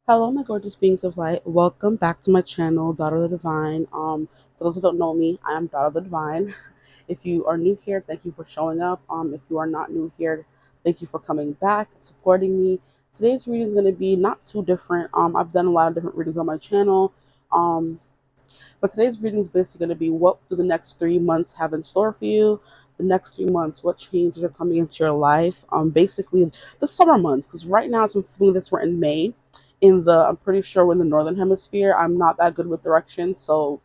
Hello, my gorgeous beings of light. Welcome back to my channel, Daughter of the Divine. For those who don't know me, I am Daughter of the Divine. If you are new here, thank you for showing up. If you are not new here, thank you for coming back, supporting me. Today's reading is going to be not too different. I've done a lot of different readings on my channel. Um, but today's reading is basically going to be what do the next 3 months have in store for you? The next 3 months, what changes are coming into your life? Basically the summer months, because right now I'm feeling this we're in May. I'm pretty sure we're in the northern hemisphere. I'm not that good with directions, so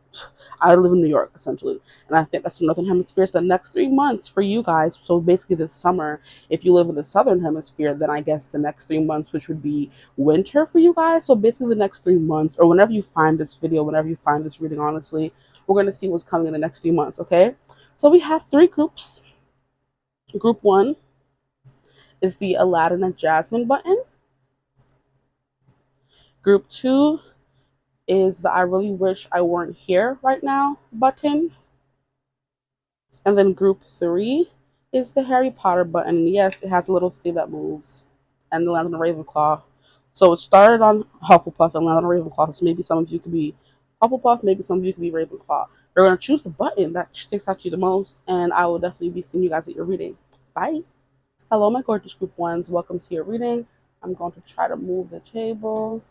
I live in New York essentially, and I think that's the northern hemisphere. So the next 3 months for you guys. So basically, this summer, if you live in the southern hemisphere, then I guess the next 3 months, which would be winter for you guys. So basically, the next 3 months, or whenever you find this video, whenever you find this reading, honestly, we're gonna see what's coming in the next 3 months. Okay, so we have three groups. Group one is the Aladdin and Jasmine button. Group two is the I really wish I weren't here right now button. And then group three is the Harry Potter button. And yes, it has a little thing that moves. And it lands on a Ravenclaw. So it started on Hufflepuff and landed on Ravenclaw. So maybe some of you could be Hufflepuff, maybe some of you could be Ravenclaw. We're going to choose the button that sticks out to you the most. And I will definitely be seeing you guys at your reading. Bye. Hello, my gorgeous group ones. Welcome to your reading. I'm going to try to move the table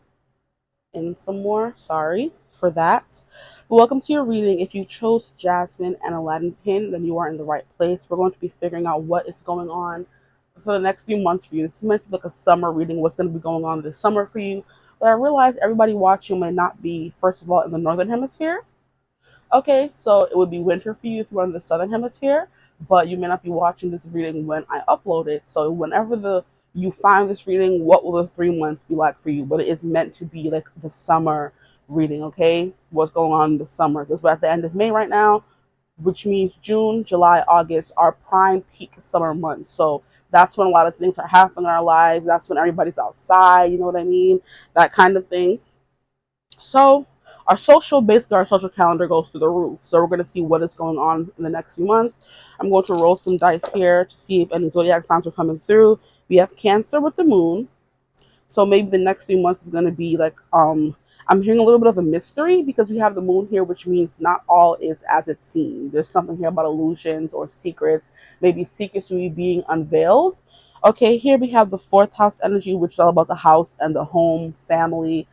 in some more. Sorry for that. But welcome to your reading. If you chose Jasmine and Aladdin pin, then you are in the right place. We're going to be figuring out what is going on for the next few months for you. This is meant to be like a summer reading, what's going to be going on this summer for you. But I realize everybody watching may not be, first of all, in the northern hemisphere. Okay, so it would be winter for you if you're in the southern hemisphere, but you may not be watching this reading when I upload it. So whenever you find this reading, what will the 3 months be like for you? But it is meant to be like the summer reading, okay? What's going on in the summer? Because we're at the end of May right now, which means June, July, August are prime peak summer months. So that's when a lot of things are happening in our lives. That's when everybody's outside, you know what I mean? That kind of thing. So basically our social calendar goes through the roof. So we're going to see what is going on in the next few months. I'm going to roll some dice here to see if any zodiac signs are coming through. We have Cancer with the moon. So maybe the next 3 months is going to be like, I'm hearing a little bit of a mystery because we have the moon here, which means not all is as it seems. There's something here about illusions or secrets, maybe secrets will be being unveiled. Okay, here we have the fourth house energy, which is all about the house and the home, family,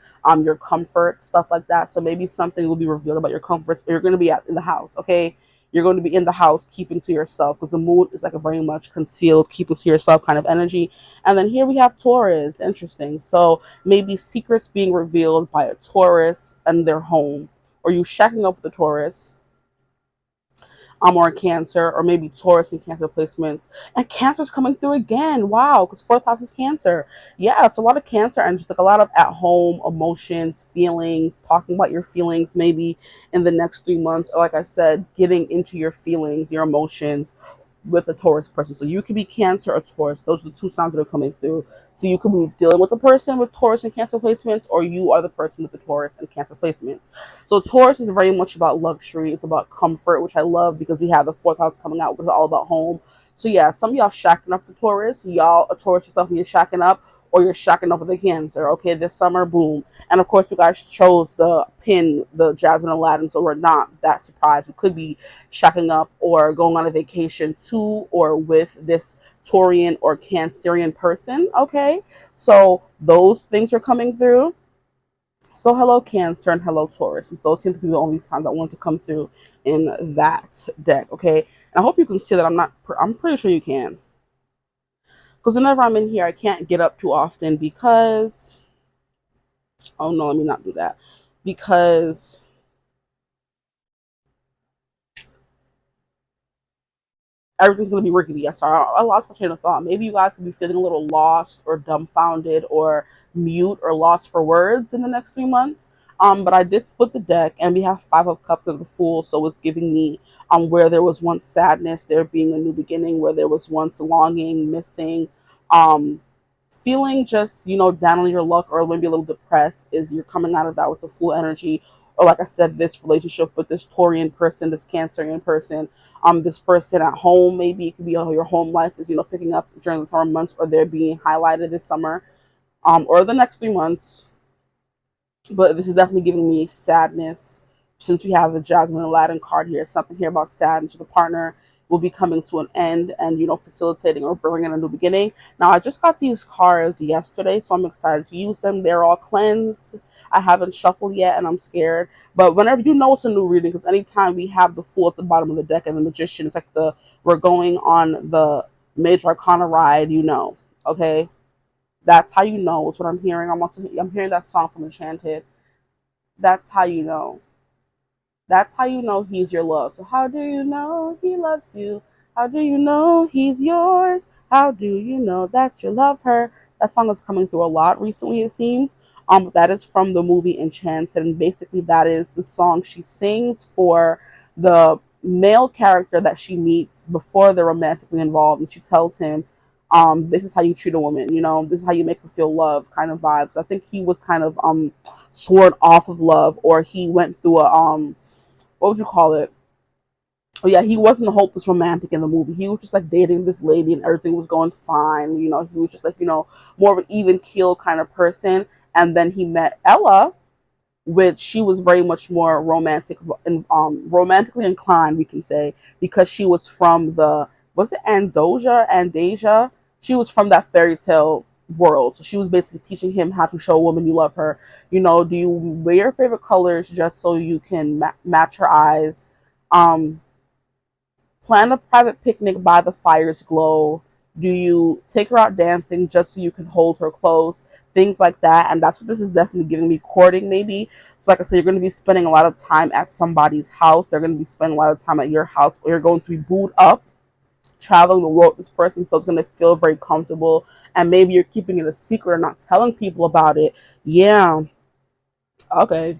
your comfort, stuff like that. So maybe something will be revealed about your comforts. You're going to be in the house, okay? You're going to be in the house, keeping to yourself, because the moon is like a very much concealed, keeping to yourself kind of energy. And then here we have Taurus. Interesting. So maybe secrets being revealed by a Taurus and their home, or you shacking up with a Taurus, or Cancer, or maybe Taurus and Cancer placements. And Cancer's coming through again. Wow, because fourth house is Cancer. Yeah, it's a lot of Cancer and just like a lot of at home emotions, feelings, talking about your feelings maybe in the next 3 months. Or like I said, getting into your feelings, your emotions with a Taurus person. So you could be Cancer or Taurus. Those are the two signs that are coming through. So you could be dealing with a person with Taurus and Cancer placements, or you are the person with the Taurus and Cancer placements. So Taurus is very much about luxury. It's about comfort, which I love because we have the fourth house coming out, which is all about home. So yeah, some of y'all shacking up the Taurus. Y'all a Taurus yourself and you're shacking up, or you're shacking up with a Cancer. Okay, this summer, boom. And of course, you guys chose the pin, the Jasmine Aladdin, so we're not that surprised. We could be shacking up or going on a vacation to or with this Taurian or Cancerian person. Okay, so those things are coming through. So hello Cancer and hello Taurus. Those seem to be the only signs that want to come through in that deck. Okay, and I hope you can see that I'm pretty sure you can. Because whenever I'm in here, I can't get up too often because, oh no, let me not do that. Because everything's going to be rickety. Yes, sorry, I lost my train of thought. Maybe you guys will be feeling a little lost or dumbfounded or mute or lost for words in the next 3 months. But I did split the deck, and we have Five of Cups and the Fool, so it's giving me where there was once sadness, there being a new beginning, where there was once longing, missing, um, feeling just down on your luck or maybe a little depressed. Is you're coming out of that with the Fool energy, or like I said, this relationship with this Taurian person, this Cancerian person, this person at home. Maybe it could be your home life is picking up during the summer months, or they're being highlighted this summer, or the next 3 months. but this is definitely giving me sadness since we have the Jasmine and Aladdin card here. Something here about sadness with a partner will be coming to an end and, facilitating or bringing a new beginning. Now, I just got these cards yesterday, so I'm excited to use them. They're all cleansed. I haven't shuffled yet and I'm scared. But whenever you know it's a new reading, because anytime we have the Fool at the bottom of the deck and the Magician, it's like we're going on the Major Arcana ride, okay? That's how you know. It's what I'm hearing. I'm hearing that song from Enchanted. That's how you know. That's how you know he's your love. So how do you know he loves you? How do you know he's yours? How do you know that you love her? That song is coming through a lot recently, it seems. That is from the movie Enchanted, and basically that is the song she sings for the male character that she meets before they're romantically involved, and she tells him, this is how you treat a woman, this is how you make her feel loved, kind of vibes. I think he was kind of sworn off of love, or he went through a what would you call it? Oh yeah, he wasn't a hopeless romantic in the movie. He was just like dating this lady and everything was going fine. He was just like, more of an even keel kind of person. And then he met Ella, which she was very much more romantic and romantically inclined, we can say, because she was from was it Andasia? She was from that fairy tale world. So she was basically teaching him how to show a woman you love her. Do you wear your favorite colors just so you can match her eyes? Um, Plan a private picnic by the fire's glow. Do you take her out dancing just so you can hold her close? Things like that. And that's what this is definitely giving me, courting maybe. So like I said, you're going to be spending a lot of time at somebody's house. They're going to be spending a lot of time at your house, or you're going to be booed up, traveling the world with this person. So it's going to feel very comfortable. And maybe you're keeping it a secret or not telling people about it. Yeah. Okay.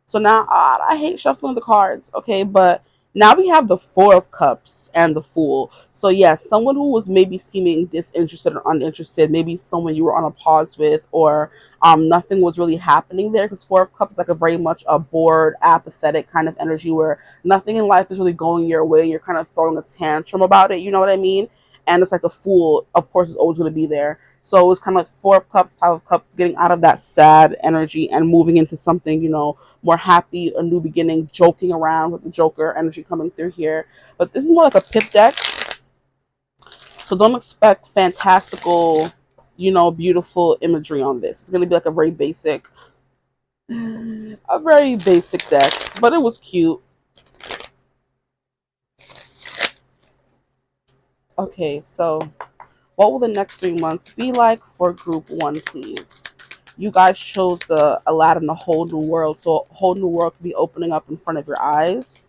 So now I hate shuffling the cards, okay? But now we have the Four of Cups and the Fool. So yes, someone who was maybe seeming disinterested or uninterested, maybe someone you were on a pause with, or nothing was really happening there, because Four of Cups is like a very much a bored, apathetic kind of energy where nothing in life is really going your way. You're kind of throwing a tantrum about it, you know what I mean? And it's like the Fool, of course, is always going to be there. So it was kind of like Four of Cups, Five of Cups, getting out of that sad energy and moving into something, more happy, a new beginning, joking around with the Joker energy coming through here. But this is more like a pip deck, so don't expect fantastical, beautiful imagery on this. It's going to be like a very basic deck, but it was cute. Okay, so what will the next 3 months be like for group one, please? You guys chose the Aladdin, a whole new world, so a whole new world could be opening up in front of your eyes.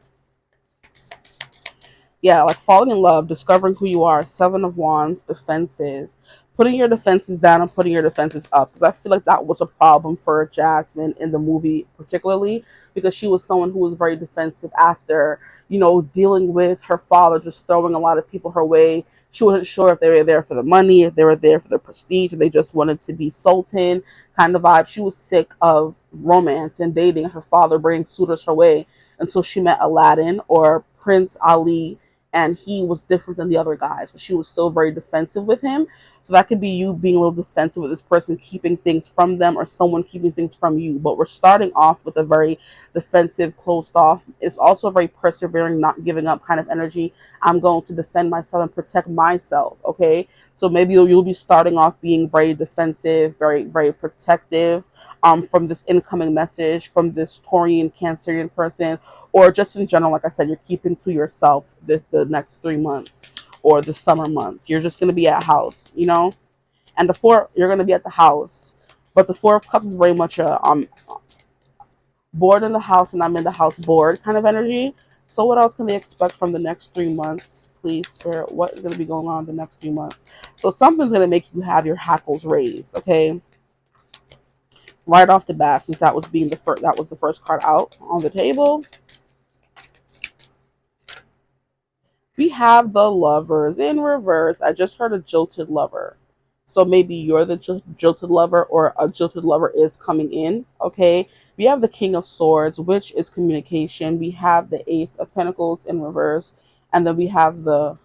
Yeah, like falling in love, discovering who you are, Seven of Wands, defenses, putting your defenses down and putting your defenses up. Because I feel like that was a problem for Jasmine in the movie, particularly because she was someone who was very defensive after, dealing with her father just throwing a lot of people her way. She wasn't sure if they were there for the money, if they were there for the prestige, if they just wanted to be sultan kind of vibe. She was sick of romance and dating, her father bringing suitors her way until she met Aladdin, or Prince Ali, and he was different than the other guys, but she was still very defensive with him. So that could be you being a little defensive with this person, keeping things from them, or someone keeping things from you. But we're starting off with a very defensive, closed off. It's also a very persevering, not giving up kind of energy. I'm going to defend myself and protect myself. Okay, so maybe you'll be starting off being very defensive, very very protective, from this incoming message from this Taurian, Cancerian person, or just in general, like I said, you're keeping to yourself the next 3 months or the summer months. You're just going to be at house, and the four, you're going to be at the house. But the Four of Cups is very much a bored in the house and I'm in the house bored kind of energy. So what else can they expect from the next 3 months, please, Spirit? What is going to be going on the next 3 months? So something's going to make you have your hackles raised, okay? Right off the bat, since that was the first card out on the table. We have the Lovers in reverse. I just heard a jilted lover. So maybe you're the jilted lover, or a jilted lover is coming in. Okay. We have the King of Swords, which is communication. We have the Ace of Pentacles in reverse. And then we have the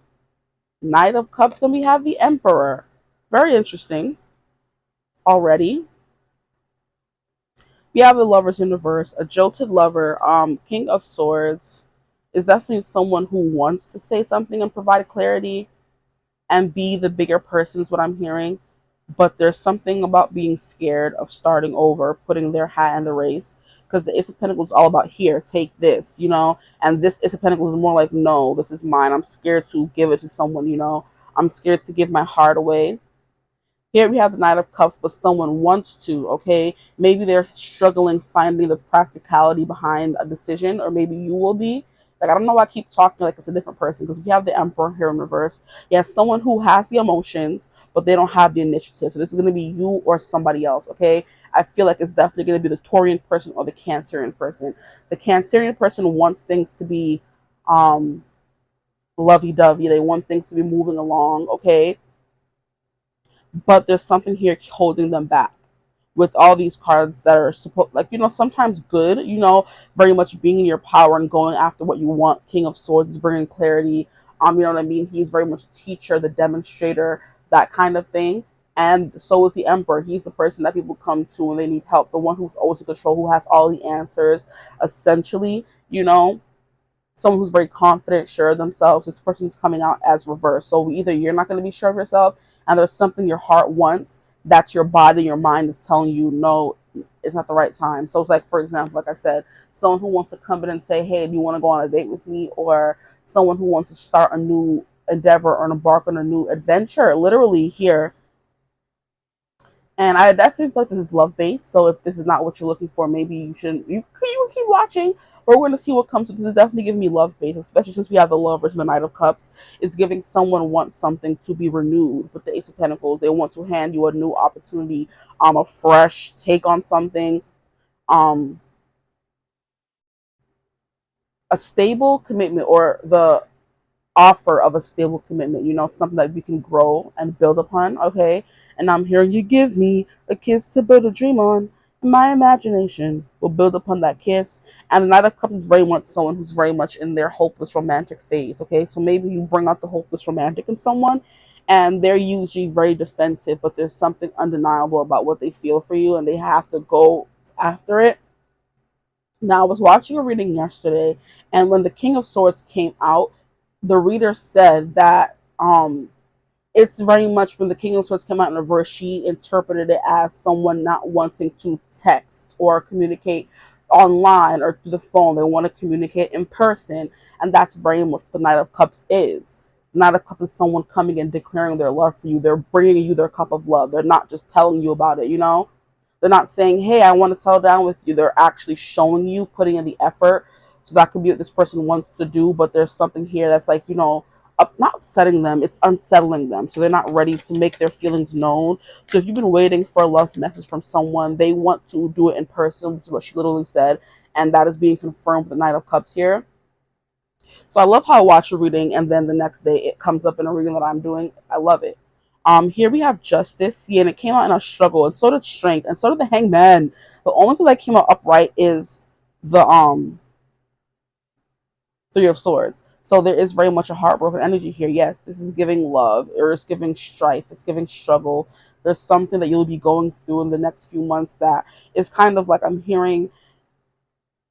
Knight of Cups, and we have the Emperor. Very interesting already. We have the lovers in reverse, a jilted lover. King of Swords is definitely someone who wants to say something and provide clarity and be the bigger person is what I'm hearing. But there's something about being scared of starting over, putting their hat in the race. Because the Ace of Pentacles is all about here, take this, and this Ace of Pentacles is more like, no, this is mine. I'm scared to give it to someone, I'm scared to give my heart away. Here we have the Knight of Cups, but someone wants to, okay? Maybe they're struggling finding the practicality behind a decision, or maybe you will be. Like, I don't know why I keep talking like it's a different person, because we have the Emperor here in reverse. Yes, someone who has the emotions, but they don't have the initiative. So this is going to be you or somebody else, okay? I feel like it's definitely going to be the Taurian person or the Cancerian person. The Cancerian person wants things to be lovey-dovey. They want things to be moving along, okay? But there's something here holding them back with all these cards that are supposed, like, sometimes good, very much being in your power and going after what you want. King of Swords is bringing clarity. You know what I mean? He's very much the teacher, the demonstrator, that kind of thing. And so is the Emperor. He's the person that people come to when they need help, the one who's always in control, who has all the answers, essentially, someone who's very confident, sure of themselves. This person's coming out as reverse. So either you're not going to be sure of yourself and there's something your heart wants, that's your body, your mind is telling you, no, it's not the right time. So it's like, for example, like I said, someone who wants to come in and say, hey, do you want to go on a date with me? Or someone who wants to start a new endeavor or embark on a new adventure, literally here. And I definitely feel like this is love based. So if this is not what you're looking for, maybe you shouldn't. You can keep watching. But we're gonna see what comes. This is definitely giving me love based, especially since we have the Lovers and the Knight of Cups. It's giving someone wants something to be renewed with the Ace of Pentacles. They want to hand you a new opportunity, a fresh take on something, um, a stable commitment, or the offer of a stable commitment, something that we can grow and build upon, okay? And I'm hearing you give me a kiss to build a dream on. And my imagination will build upon that kiss. And the Knight of Cups is very much someone who's very much in their hopeless romantic phase, okay? So maybe you bring out the hopeless romantic in someone, and they're usually very defensive, but there's something undeniable about what they feel for you, and they have to go after it. Now, I was watching a reading yesterday, and when the King of Swords came out, the reader said that it's very much when the King of Swords came out in reverse, she interpreted it as someone not wanting to text or communicate online or through the phone. They want to communicate in person, and that's very much what the Knight of Cups is. The Knight of Cups is someone coming and declaring their love for you. They're bringing you their cup of love. They're not just telling you about it, They're not saying, hey, I want to settle down with you. They're actually showing you, putting in the effort. So that could be what this person wants to do, but there's something here that's like, not upsetting them, it's unsettling them. So they're not ready to make their feelings known. So if you've been waiting for a love message from someone, they want to do it in person, which is what she literally said. And that is being confirmed with the Knight of Cups here. So I love how I watch a reading and then the next day it comes up in a reading that I'm doing. I love it. Here we have Justice. Yeah, and it came out in a struggle, and so did Strength, and so did the Hangman. The only thing that came out upright is the Three of Swords. So there is very much a heartbroken energy here. Yes, this is giving love, or it's giving strife, it's giving struggle. There's something that you'll be going through in the next few months that is kind of like, I'm hearing,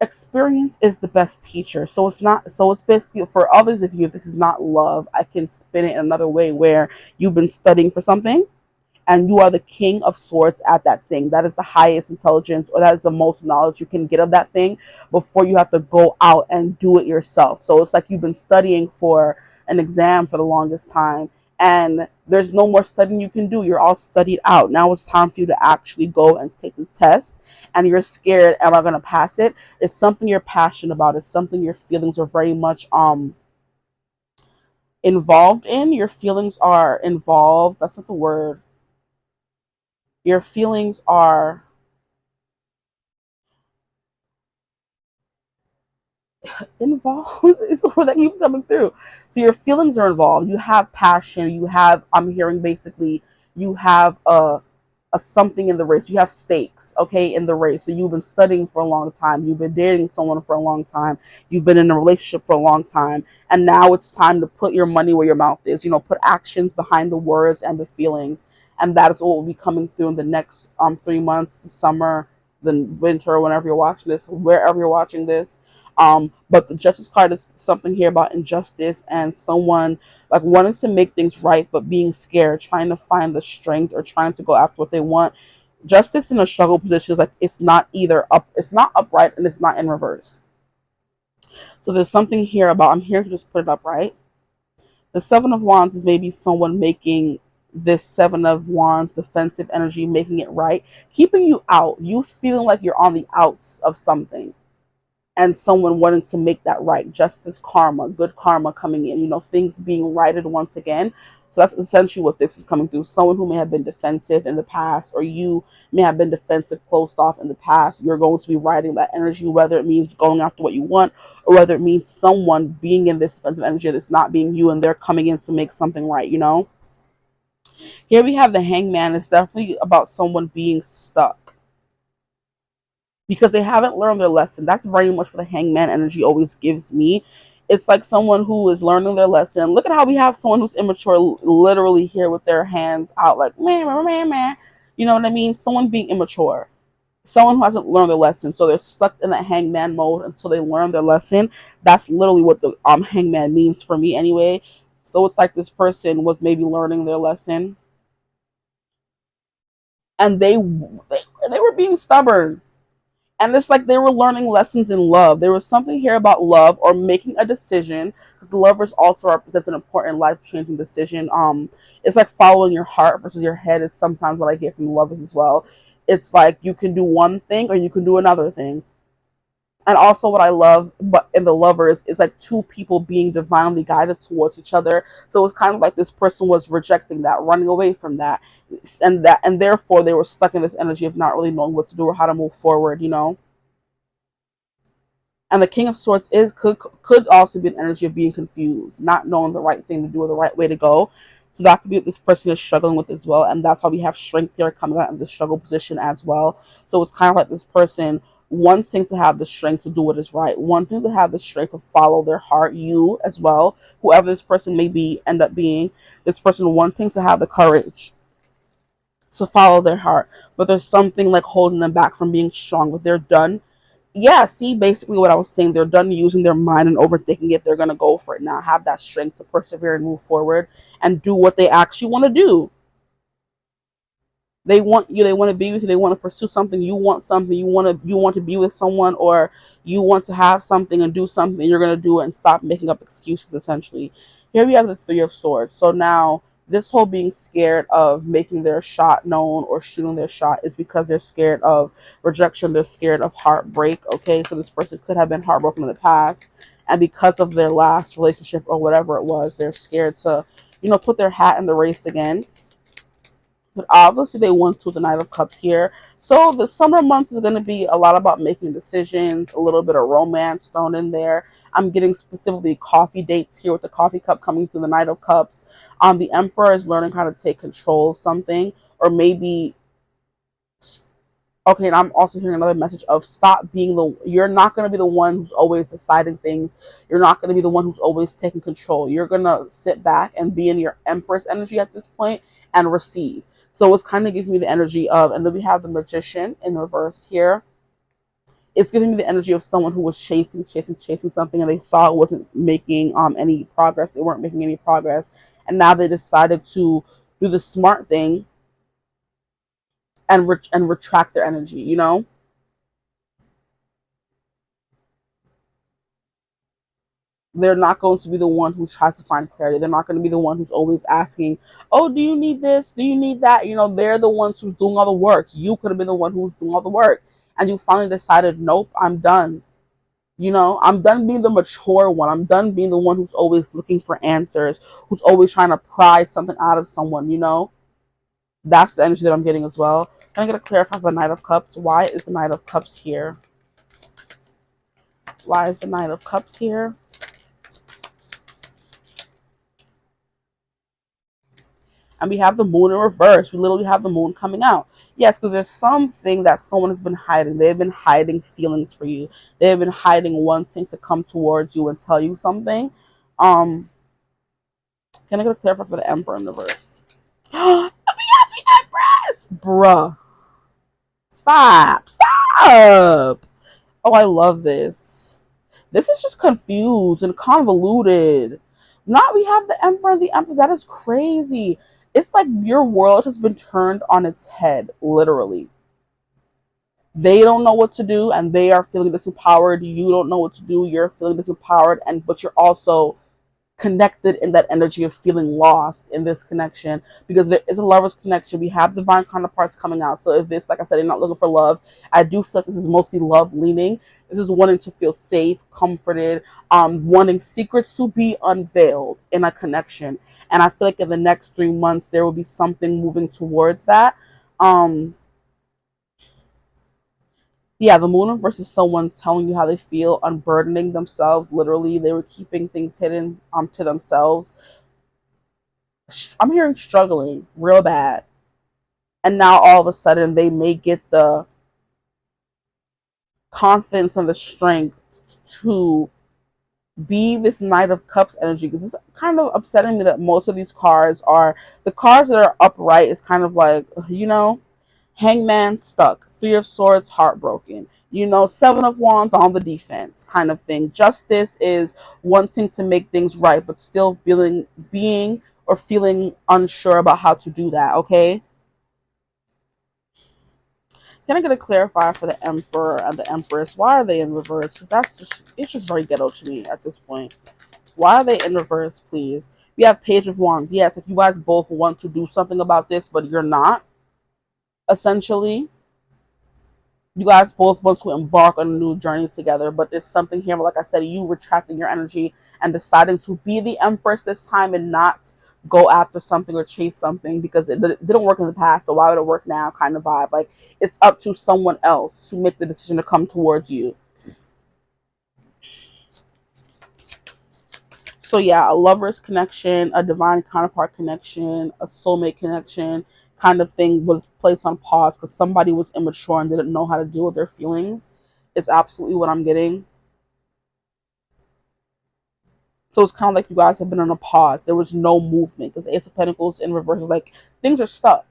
experience is the best teacher. So it's not, so it's basically for others of you, if this is not love, I can spin it in another way where you've been studying for something and you are the King of Swords at that thing. That is the highest intelligence, or that is the most knowledge you can get of that thing before you have to go out and do it yourself. So it's like you've been studying for an exam for the longest time, and there's no more studying you can do. You're all studied out. Now it's time for you to actually go and take the test, and you're scared, am I going to pass it? It's something you're passionate about. It's something your feelings are very much involved in. Your feelings are involved. That's not the word. Your feelings are involved. It's the word that keeps coming through. So your feelings are involved. You have passion. You have, I'm hearing basically, you have a something in the race. You have stakes, okay, in the race. So you've been studying for a long time. You've been dating someone for a long time. You've been in a relationship for a long time. And now it's time to put your money where your mouth is. Put actions behind the words and the feelings. And that is what will be coming through in the next 3 months, the summer, the winter, or whenever you're watching this, wherever you're watching this. But the Justice card is something here about injustice and someone like wanting to make things right, but being scared, trying to find the strength or trying to go after what they want. Justice in a struggle position is like it's not either up, it's not upright, and it's not in reverse. So there's something here about, I'm here to just put it upright. The Seven of Wands is maybe someone making this Seven of Wands defensive energy, making it right, keeping you out, you feeling like you're on the outs of something, and someone wanting to make that right. Justice, karma, good karma coming in, things being righted once again. So that's essentially what this is coming through. Someone who may have been defensive in the past, or you may have been defensive, closed off in the past. You're going to be riding that energy, whether it means going after what you want, or whether it means someone being in this defensive energy that's not being you, and they're coming in to make something right, Here we have the Hangman. It's definitely about someone being stuck because they haven't learned their lesson. That's very much what the Hangman energy always gives me. It's like someone who is learning their lesson. Look at how we have someone who's immature literally here with their hands out like, man, man, man, man. You know what I mean? Someone being immature. Someone who hasn't learned their lesson. So they're stuck in that Hangman mode until they learn their lesson. That's literally what the Hangman means for me anyway. So it's like this person was maybe learning their lesson, and they were being stubborn. And it's like they were learning lessons in love. There was something here about love or making a decision. Because the lovers also represents an important life-changing decision. It's like following your heart versus your head is sometimes what I get from the lovers as well. It's like you can do one thing or you can do another thing. And also what I love but in the lovers is like two people being divinely guided towards each other. So it was kind of like this person was rejecting that, running away from that, and therefore they were stuck in this energy of not really knowing what to do or how to move forward. And the King of Swords could also be an energy of being confused, not knowing the right thing to do or the right way to go. So that could be what this person is struggling with as well. And that's why we have strength here coming out of the struggle position as well. So it's kind of like this person wanting to have the strength to do what is right, wanting to have the strength to follow their heart, you as well, whoever this person may be, end up being, this person wanting to have the courage to follow their heart. But there's something like holding them back from being strong, but they're done. Yeah, see, basically what I was saying, they're done using their mind and overthinking it. They're going to go for it now, have that strength to persevere and move forward and do what they actually want to do. They want you, they want to be with you, they want to pursue something, you want something, you want to be with someone, or you want to have something and do something, you're going to do it and stop making up excuses essentially. Here we have the Three of Swords. So now this whole being scared of making their shot known or shooting their shot is because they're scared of rejection, they're scared of heartbreak. Okay, so this person could have been heartbroken in the past, and because of their last relationship or whatever it was, they're scared to put their hat in the race again. But obviously they want to, the Knight of Cups here. So the summer months is going to be a lot about making decisions, a little bit of romance thrown in there. I'm getting specifically coffee dates here with the coffee cup coming through the Knight of Cups. The Emperor is learning how to take control of something, or maybe okay, and I'm also hearing another message of stop being you're not going to be the one who's always deciding things. You're not going to be the one who's always taking control. You're going to sit back and be in your Empress energy at this point and receive. So it's kind of gives me the energy of, and then we have the Magician in reverse here. It's giving me the energy of someone who was chasing something, and they saw it wasn't making any progress. They weren't making any progress, and now they decided to do the smart thing and retract their energy. They're not going to be the one who tries to find clarity. They're not going to be the one who's always asking, oh, do you need this? Do you need that? They're the ones who's doing all the work. You could have been the one who's doing all the work. And you finally decided, nope, I'm done. I'm done being the mature one. I'm done being the one who's always looking for answers, who's always trying to pry something out of someone. That's the energy that I'm getting as well. Can I get a clarify for the Knight of Cups? Why is the Knight of Cups here? Why is the Knight of Cups here? And we have the Moon in reverse. We literally have the Moon coming out. Yes, because there's something that someone has been hiding. They've been hiding feelings for you. They've been hiding wanting to come towards you and tell you something. Can I get a clarify for the Emperor in reverse? We have the Empress! Bruh. Stop. up. Oh, I love this. This is just confused and convoluted. Not we have the Emperor and the Empress. That is crazy. It's like your world has been turned on its head, literally. They don't know what to do and they are feeling disempowered. You don't know what to do. You're feeling disempowered, and but you're also connected in that energy of feeling lost in this connection, because there is a lover's connection. We have divine counterparts coming out. So if this, like I said, you're not looking for love, I do feel like this is mostly love leaning. This is wanting to feel safe, comforted, wanting secrets to be unveiled in a connection. And I feel like in the next 3 months there will be something moving towards that. um yeah, the moon versus someone telling you how they feel, unburdening themselves. Literally, they were keeping things hidden to themselves. I'm hearing struggling real bad. And now all of a sudden they may get the confidence and the strength to be this Knight of Cups energy. Because it's kind of upsetting me that most of these cards are the cards that are upright is kind of like, Hangman stuck, Three of Swords heartbroken, Seven of Wands on the defense kind of thing. Justice is wanting to make things right, but still being or feeling unsure about how to do that, okay? Can I get a clarifier for the Emperor and the Empress? Why are they in reverse? Because it's just very ghetto to me at this point. Why are they in reverse, please? We have Page of Wands. Yes, if you guys both want to do something about this, but you're not, essentially, you guys both want to embark on a new journey together, but there's something here, like I said, you retracting your energy and deciding to be the Empress this time and not go after something or chase something because it didn't work in the past, so why would it work now kind of vibe. Like, it's up to someone else to make the decision to come towards you. So yeah, a lover's connection, a divine counterpart connection, a soulmate connection kind of thing was placed on pause because somebody was immature and didn't know how to deal with their feelings. Is absolutely what I'm getting. So it's kind of like you guys have been on a pause. There was no movement because Ace of Pentacles in reverse is like things are stuck.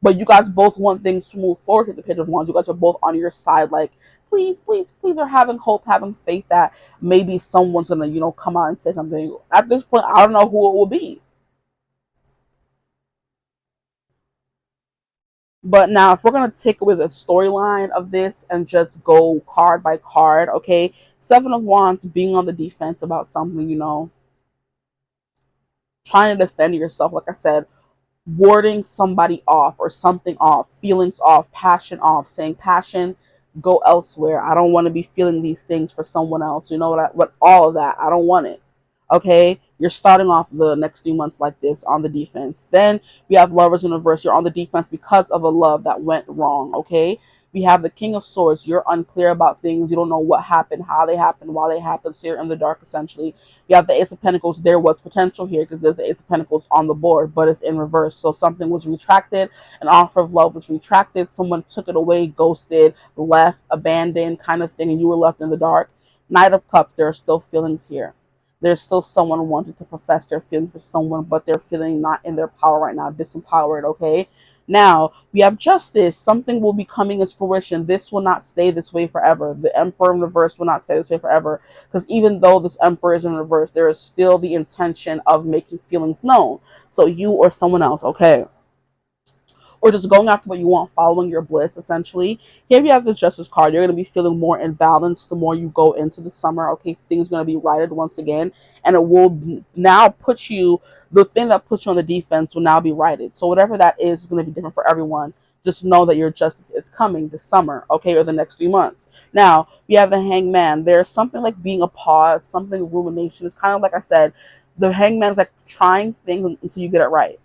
But you guys both want things to move forward with the Page of Wands. You guys are both on your side, like, please, please, please, are having hope, having faith that maybe someone's gonna, come out and say something. At this point, I don't know who it will be. But now, if we're gonna take away the storyline of this and just go card by card, okay? Seven of Wands, being on the defense about something, trying to defend yourself, like I said, warding somebody off or something off, feelings off, passion off, saying passion, go elsewhere. I don't want to be feeling these things for someone else. You know what all of that. I don't want it. Okay, you're starting off the next 3 months like this on the defense. Then we have Lovers in reverse. You're on the defense because of a love that went wrong. Okay, we have the King of Swords. You're unclear about things. You don't know what happened, how they happened, why they happened. So you're in the dark, essentially. You have the Ace of Pentacles. There was potential here because there's the Ace of Pentacles on the board, but it's in reverse. So something was retracted. An offer of love was retracted. Someone took it away, ghosted, left, abandoned kind of thing, and you were left in the dark. Knight of Cups. There are still feelings here. There's still someone wanting to profess their feelings for someone, but they're feeling not in their power right now, disempowered, okay? Now, we have Justice. Something will be coming into fruition. This will not stay this way forever. The Emperor in reverse will not stay this way forever. Because even though this Emperor is in reverse, there is still the intention of making feelings known. So you or someone else, okay? Or just going after what you want, following your bliss, essentially. Here we have the Justice card. You're going to be feeling more in balance the more you go into the summer. Okay, things are going to be righted once again, and it will now put you, the thing that puts you on the defense will now be righted. So whatever that is going to be different for everyone. Just know that your justice is coming this summer, okay, or the next 3 months. Now, we have the Hangman. There's something like being a pause, something rumination. It's kind of like I said, the Hangman's like trying things until you get it right.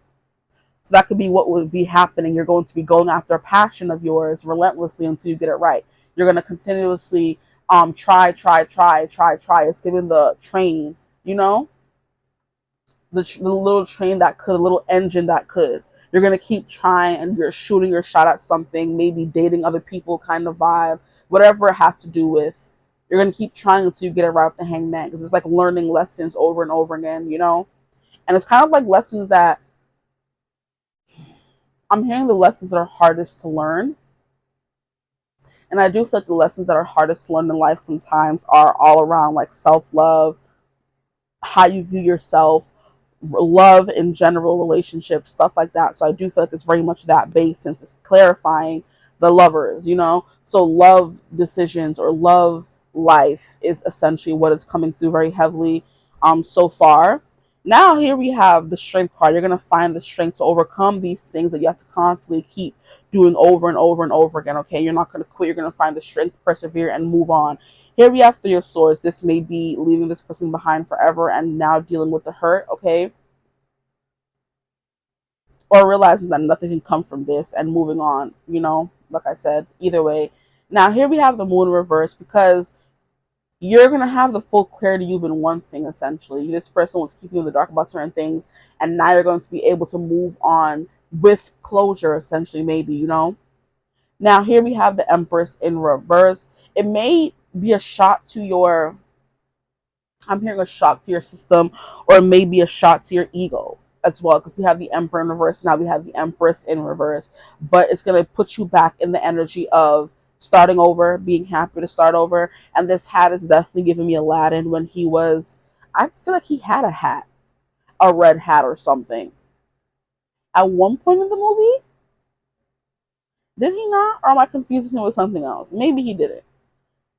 So that could be what would be happening. You're going to be going after a passion of yours relentlessly until you get it right. You're going to continuously try. It's giving the train, the little train that could, a little engine that could. You're going to keep trying and you're shooting your shot at something, maybe dating other people kind of vibe, whatever it has to do with. You're going to keep trying until you get it right with the Hangman, because it's like learning lessons over and over again. And it's kind of like lessons that I'm hearing, the lessons that are hardest to learn. And I do feel like the lessons that are hardest to learn in life sometimes are all around like self-love, how you view yourself, love in general, relationships, stuff like that. So I do feel like it's very much that base, since it's clarifying the lovers, you know? So love decisions or love life is essentially what is coming through very heavily so far. Now here we have the strength card. You're going to find the strength to overcome these things that you have to constantly keep doing over and over and over again. Okay, you're not going to quit. You're going to find the strength to persevere and move on. Here we have Three of Swords. This may be leaving this person behind forever and now dealing with the hurt, okay? Or realizing that nothing can come from this and moving on, you know, like I said, either way. Now, here we have the Moon in reverse, because you're going to have the full clarity you've been wanting, essentially. This person was keeping you in the dark about certain things, and now you're going to be able to move on with closure, essentially, maybe, you know? Now, here we have the Empress in reverse. It may be a shock to your, I'm hearing a shock to your system, or maybe a shock to your ego as well, because we have the Emperor in reverse. Now we have the Empress in reverse, but it's going to put you back in the energy of starting over, being happy to start over. And this hat is definitely giving me Aladdin when he was, I feel like he had a hat, a red hat or something. At one point in the movie, did he not? Or am I confusing him with something else? Maybe he did it.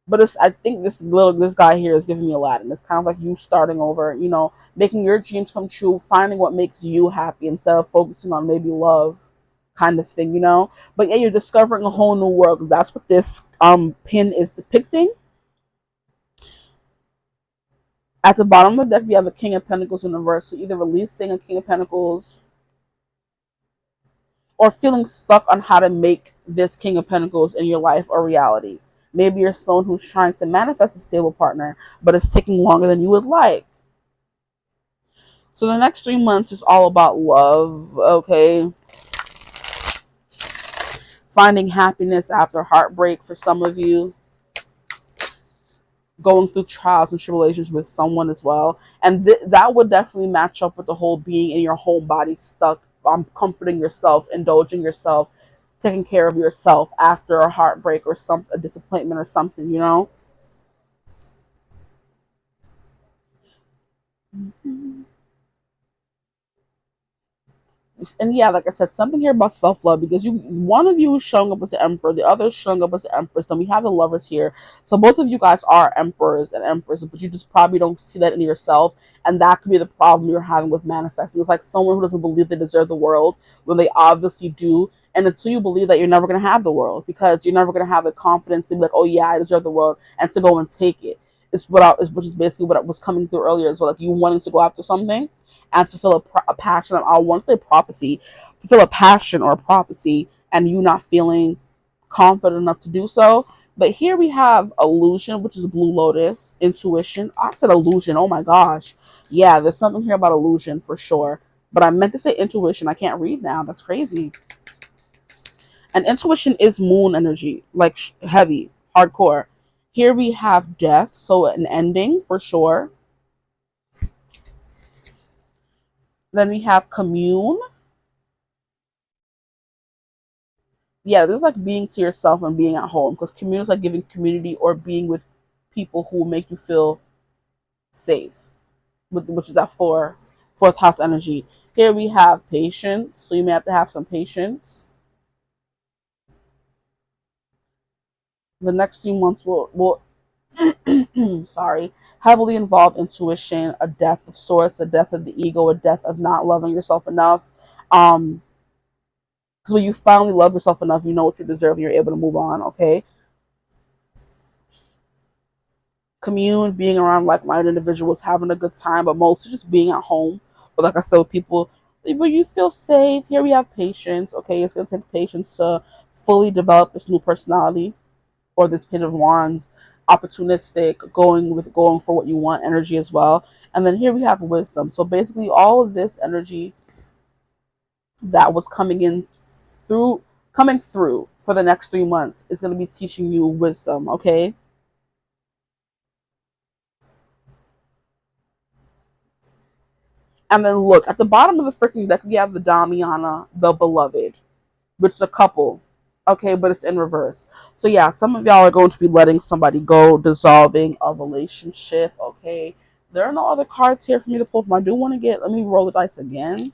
But I think this guy here is giving me Aladdin. It's kind of like you starting over, you know, making your dreams come true, finding what makes you happy instead of focusing on maybe love, kind of thing, you know. But yeah, you're discovering a whole new world, because that's what this pin is depicting. At the bottom of the deck, we have a King of Pentacles in reverse. So either releasing a King of Pentacles or feeling stuck on how to make this King of Pentacles in your life a reality. Maybe you're someone who's trying to manifest a stable partner, but it's taking longer than you would like. So the next 3 months is all about love, okay? Finding happiness after heartbreak for some of you. Going through trials and tribulations with someone as well. And that would definitely match up with the whole being in your home body stuck, comforting yourself, indulging yourself, taking care of yourself after a heartbreak or a disappointment or something, you know? And yeah, like I said, something here about self-love, because one of you is showing up as the Emperor, the other is showing up as the Empress, and we have the Lovers here. So both of you guys are Emperors and Empresses, but you just probably don't see that in yourself, and that could be the problem you're having with manifesting. It's like someone who doesn't believe they deserve the world when they obviously do, and until you believe that, you're never going to have the world, because you're never going to have the confidence to be like, oh yeah, I deserve the world, and to go and take it. Which is basically what was coming through earlier as well, like you wanting to go after something and fulfill a passion. I want to say prophecy, fulfill a passion or a prophecy, and you not feeling confident enough to do so. But here we have illusion, which is Blue Lotus, intuition. I said illusion. Oh my gosh. Yeah, there's something here about illusion for sure. But I meant to say intuition. I can't read now. That's crazy. And intuition is moon energy, like heavy, hardcore. Here we have death, so an ending for sure. Then we have commune. Yeah, this is like being to yourself and being at home, because community is like giving community or being with people who make you feel safe, which is that fourth house energy. Here we have patience, so you may have to have some patience. The next few months will sorry, heavily involve intuition, a death of sorts, a death of the ego, a death of not loving yourself enough. Because when you finally love yourself enough, you know what you deserve, and you're able to move on. Okay. Commune, being around like-minded individuals, having a good time, but mostly just being at home. But like I said, with people, but you feel safe. Here we have patience. Okay, it's gonna take patience to fully develop this new personality or this Page of Wands, opportunistic, going for what you want energy as well. And then here we have wisdom. So basically, all of this energy that was coming through for the next 3 months is going to be teaching you wisdom. Okay. And then look, at the bottom of the freaking deck, we have the Damiana, the beloved, which is a couple. Okay, but it's in reverse. So yeah, some of y'all are going to be letting somebody go, dissolving a relationship. Okay, there are no other cards here for me to pull from. I do want to get, let me roll the dice again.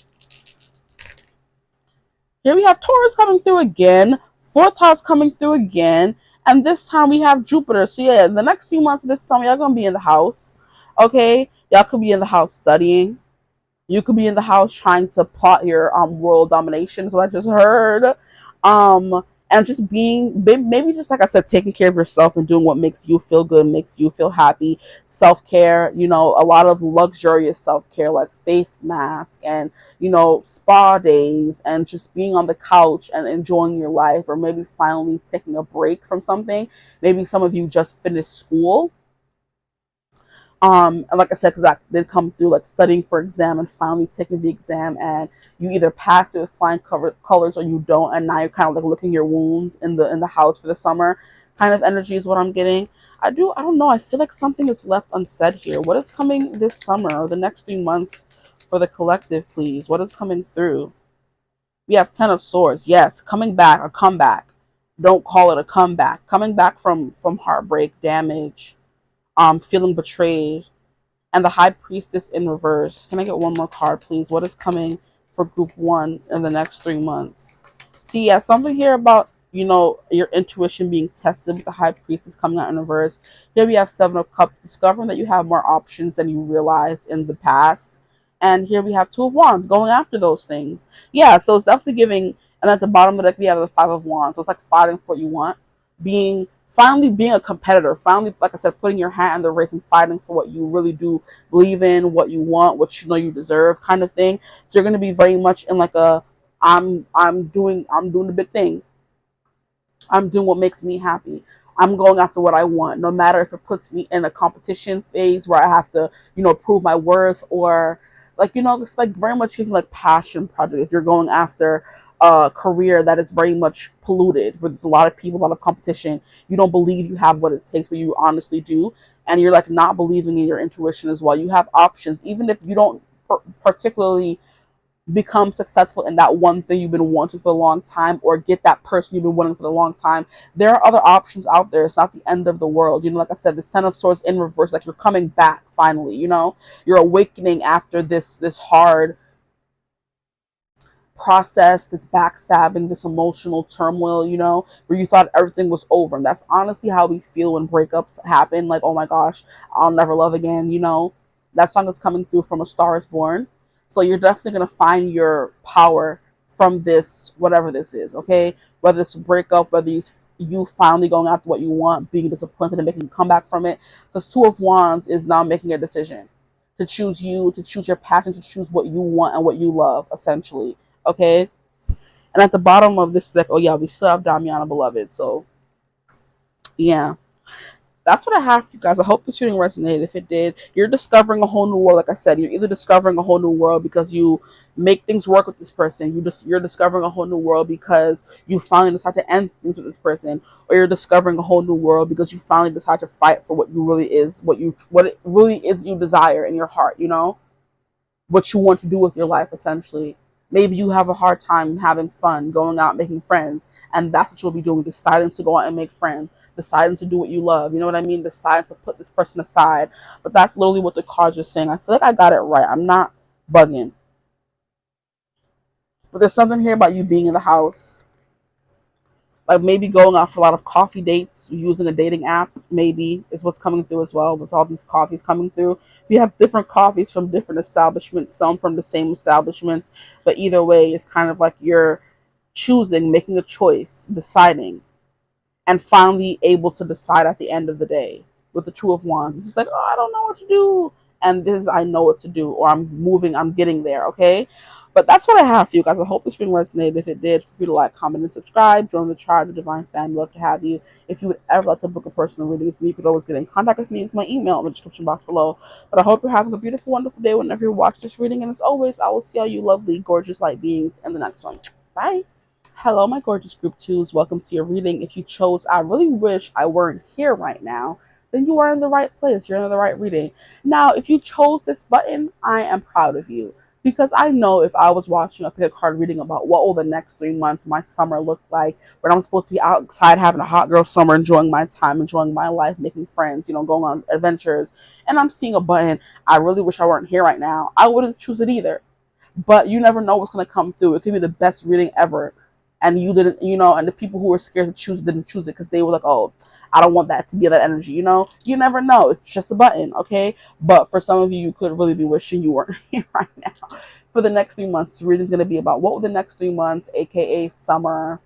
Here we have Taurus coming through again, fourth house coming through again, and this time we have Jupiter. So yeah, the next few months of this summer, y'all gonna be in the house. Okay, y'all could be in the house studying. You could be in the house trying to plot your world domination, is what I just heard. And just being, maybe just like I said, taking care of yourself and doing what makes you feel good, makes you feel happy. Self-care, you know, a lot of luxurious self-care like face mask and, you know, spa days, and just being on the couch and enjoying your life, or maybe finally taking a break from something. Maybe some of you just finished school, and like I said, because I did come through like studying for exam and finally taking the exam, and you either pass it with flying colors or you don't, and now you're kind of like licking your wounds in the house for the summer kind of energy is what I'm getting. I don't know, I feel like something is left unsaid here. What is coming this summer or the next 3 months for the collective, please? What is coming through? We have 10 of swords. Yes, coming back, a comeback. Don't call it a comeback. Coming back from heartbreak, damage, feeling betrayed, and the High Priestess in reverse. Can I get one more card, please? What is coming for group 1 in the next 3 months? See, yeah, something here about, you know, your intuition being tested with the High Priestess coming out in reverse. Here we have Seven of Cups, discovering that you have more options than you realized in the past. And here we have Two of Wands, going after those things. Yeah, so it's definitely giving, and at the bottom of the deck we have the Five of Wands. So it's like fighting for what you want, finally being a competitor, finally, like I said, putting your hat in the race and fighting for what you really do believe in, what you want, what you know you deserve kind of thing. So you're going to be very much in like a, I'm doing the big thing. I'm doing what makes me happy. I'm going after what I want, no matter if it puts me in a competition phase where I have to, you know, prove my worth, or like, you know, it's like very much giving like passion project. If you're going after a career that is very much polluted, where there's a lot of people, a lot of competition, you don't believe you have what it takes, but you honestly do, and you're like not believing in your intuition as well. You have options, even if you don't particularly become successful in that one thing you've been wanting for a long time, or get that person you've been wanting for a long time. There are other options out there. It's not the end of the world. You know, like I said, this Ten of Swords in reverse, like you're coming back finally, you know, you're awakening after this hard process, this backstabbing, this emotional turmoil, you know, where you thought everything was over. And that's honestly how we feel when breakups happen. Like, oh my gosh, I'll never love again, you know. That song is coming through from A Star Is Born. So you're definitely going to find your power from this, whatever this is, okay? Whether it's a breakup, whether you finally going after what you want, being disappointed and making a comeback from it. Because Two of Wands is now making a decision to choose you, to choose your passion, to choose what you want and what you love, essentially. Okay, and at the bottom of this deck, oh yeah, we still have Damiana Beloved. So yeah, that's what I have for you guys. I hope this reading resonated. If it did, you're discovering a whole new world. Like I said, you're either discovering a whole new world because you make things work with this person. You're discovering a whole new world because you finally decide to end things with this person, or you're discovering a whole new world because you finally decide to fight for what you really is, what it really is you desire in your heart. You know, what you want to do with your life, essentially. Maybe you have a hard time having fun, going out, making friends, and that's what you'll be doing, deciding to go out and make friends, deciding to do what you love. You know what I mean? Deciding to put this person aside. But that's literally what the cards are saying. I feel like I got it right. I'm not bugging. But there's something here about you being in the house, like maybe going out for a lot of coffee dates, using a dating app, maybe is what's coming through as well, with all these coffees coming through. We have different coffees from different establishments, some from the same establishments, but either way, it's kind of like you're choosing, making a choice, deciding, and finally able to decide at the end of the day with the Two of Wands. It's like, oh, I don't know what to do. And this is, I know what to do, or I'm moving, I'm getting there, okay? But that's what I have for you guys. I hope this reading resonated. If it did, feel free to like, comment, and subscribe. Join the tribe, the Divine Family. Love to have you. If you would ever like to book a personal reading with me, you could always get in contact with me. It's my email in the description box below. But I hope you're having a beautiful, wonderful day whenever you watch this reading. And as always, I will see all you lovely, gorgeous light beings in the next one. Bye. Hello, my gorgeous group twos. Welcome to your reading. If you chose, I really wish I weren't here right now, then you are in the right place. You're in the right reading. Now, if you chose this button, I am proud of you. Because I know if I was watching a pick a card reading about what will the next 3 months my summer look like, when I'm supposed to be outside having a hot girl summer, enjoying my time, enjoying my life, making friends, going on adventures, and I'm seeing a button, I really wish I weren't here right now, I wouldn't choose it either. But you never know what's going to come through. It could be the best reading ever. And you didn't, and the people who were scared to choose didn't choose it because they were like, oh, I don't want that to be that energy. You never know. It's just a button, okay? But for some of you, you could really be wishing you weren't here right now. For the next 3 months, the reading is going to be about what will the next 3 months, aka summer,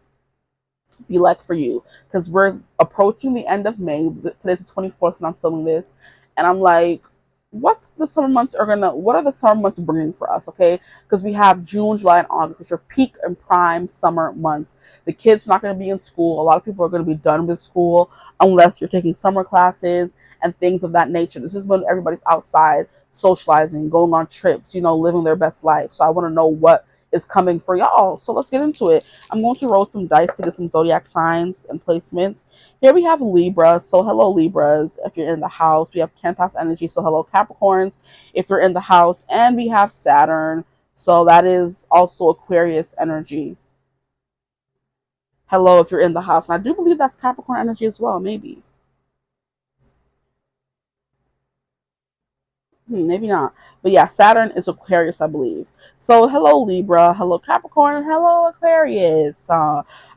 be like for you, because we're approaching the end of May. Today's the 24th and I'm filming this, and I'm like, what are the summer months bringing for us? Okay, because we have June, July, and August, which are peak and prime summer months. The kids not going to be in school. A lot of people are going to be done with school unless you're taking summer classes and things of that nature. This is when everybody's outside socializing, going on trips, living their best life. So I want to know what is coming for y'all. So let's get into it. I'm going to roll some dice to get some zodiac signs and placements. Here we have Libra. So hello, Libras. If you're in the house, we have 10th house energy. So hello, Capricorns. If you're in the house, and we have Saturn. So that is also Aquarius energy. Hello, if you're in the house. And I do believe that's Capricorn energy as well, maybe. Maybe not. But yeah, Saturn is Aquarius, I believe. So hello, Libra. Hello, Capricorn. Hello, Aquarius.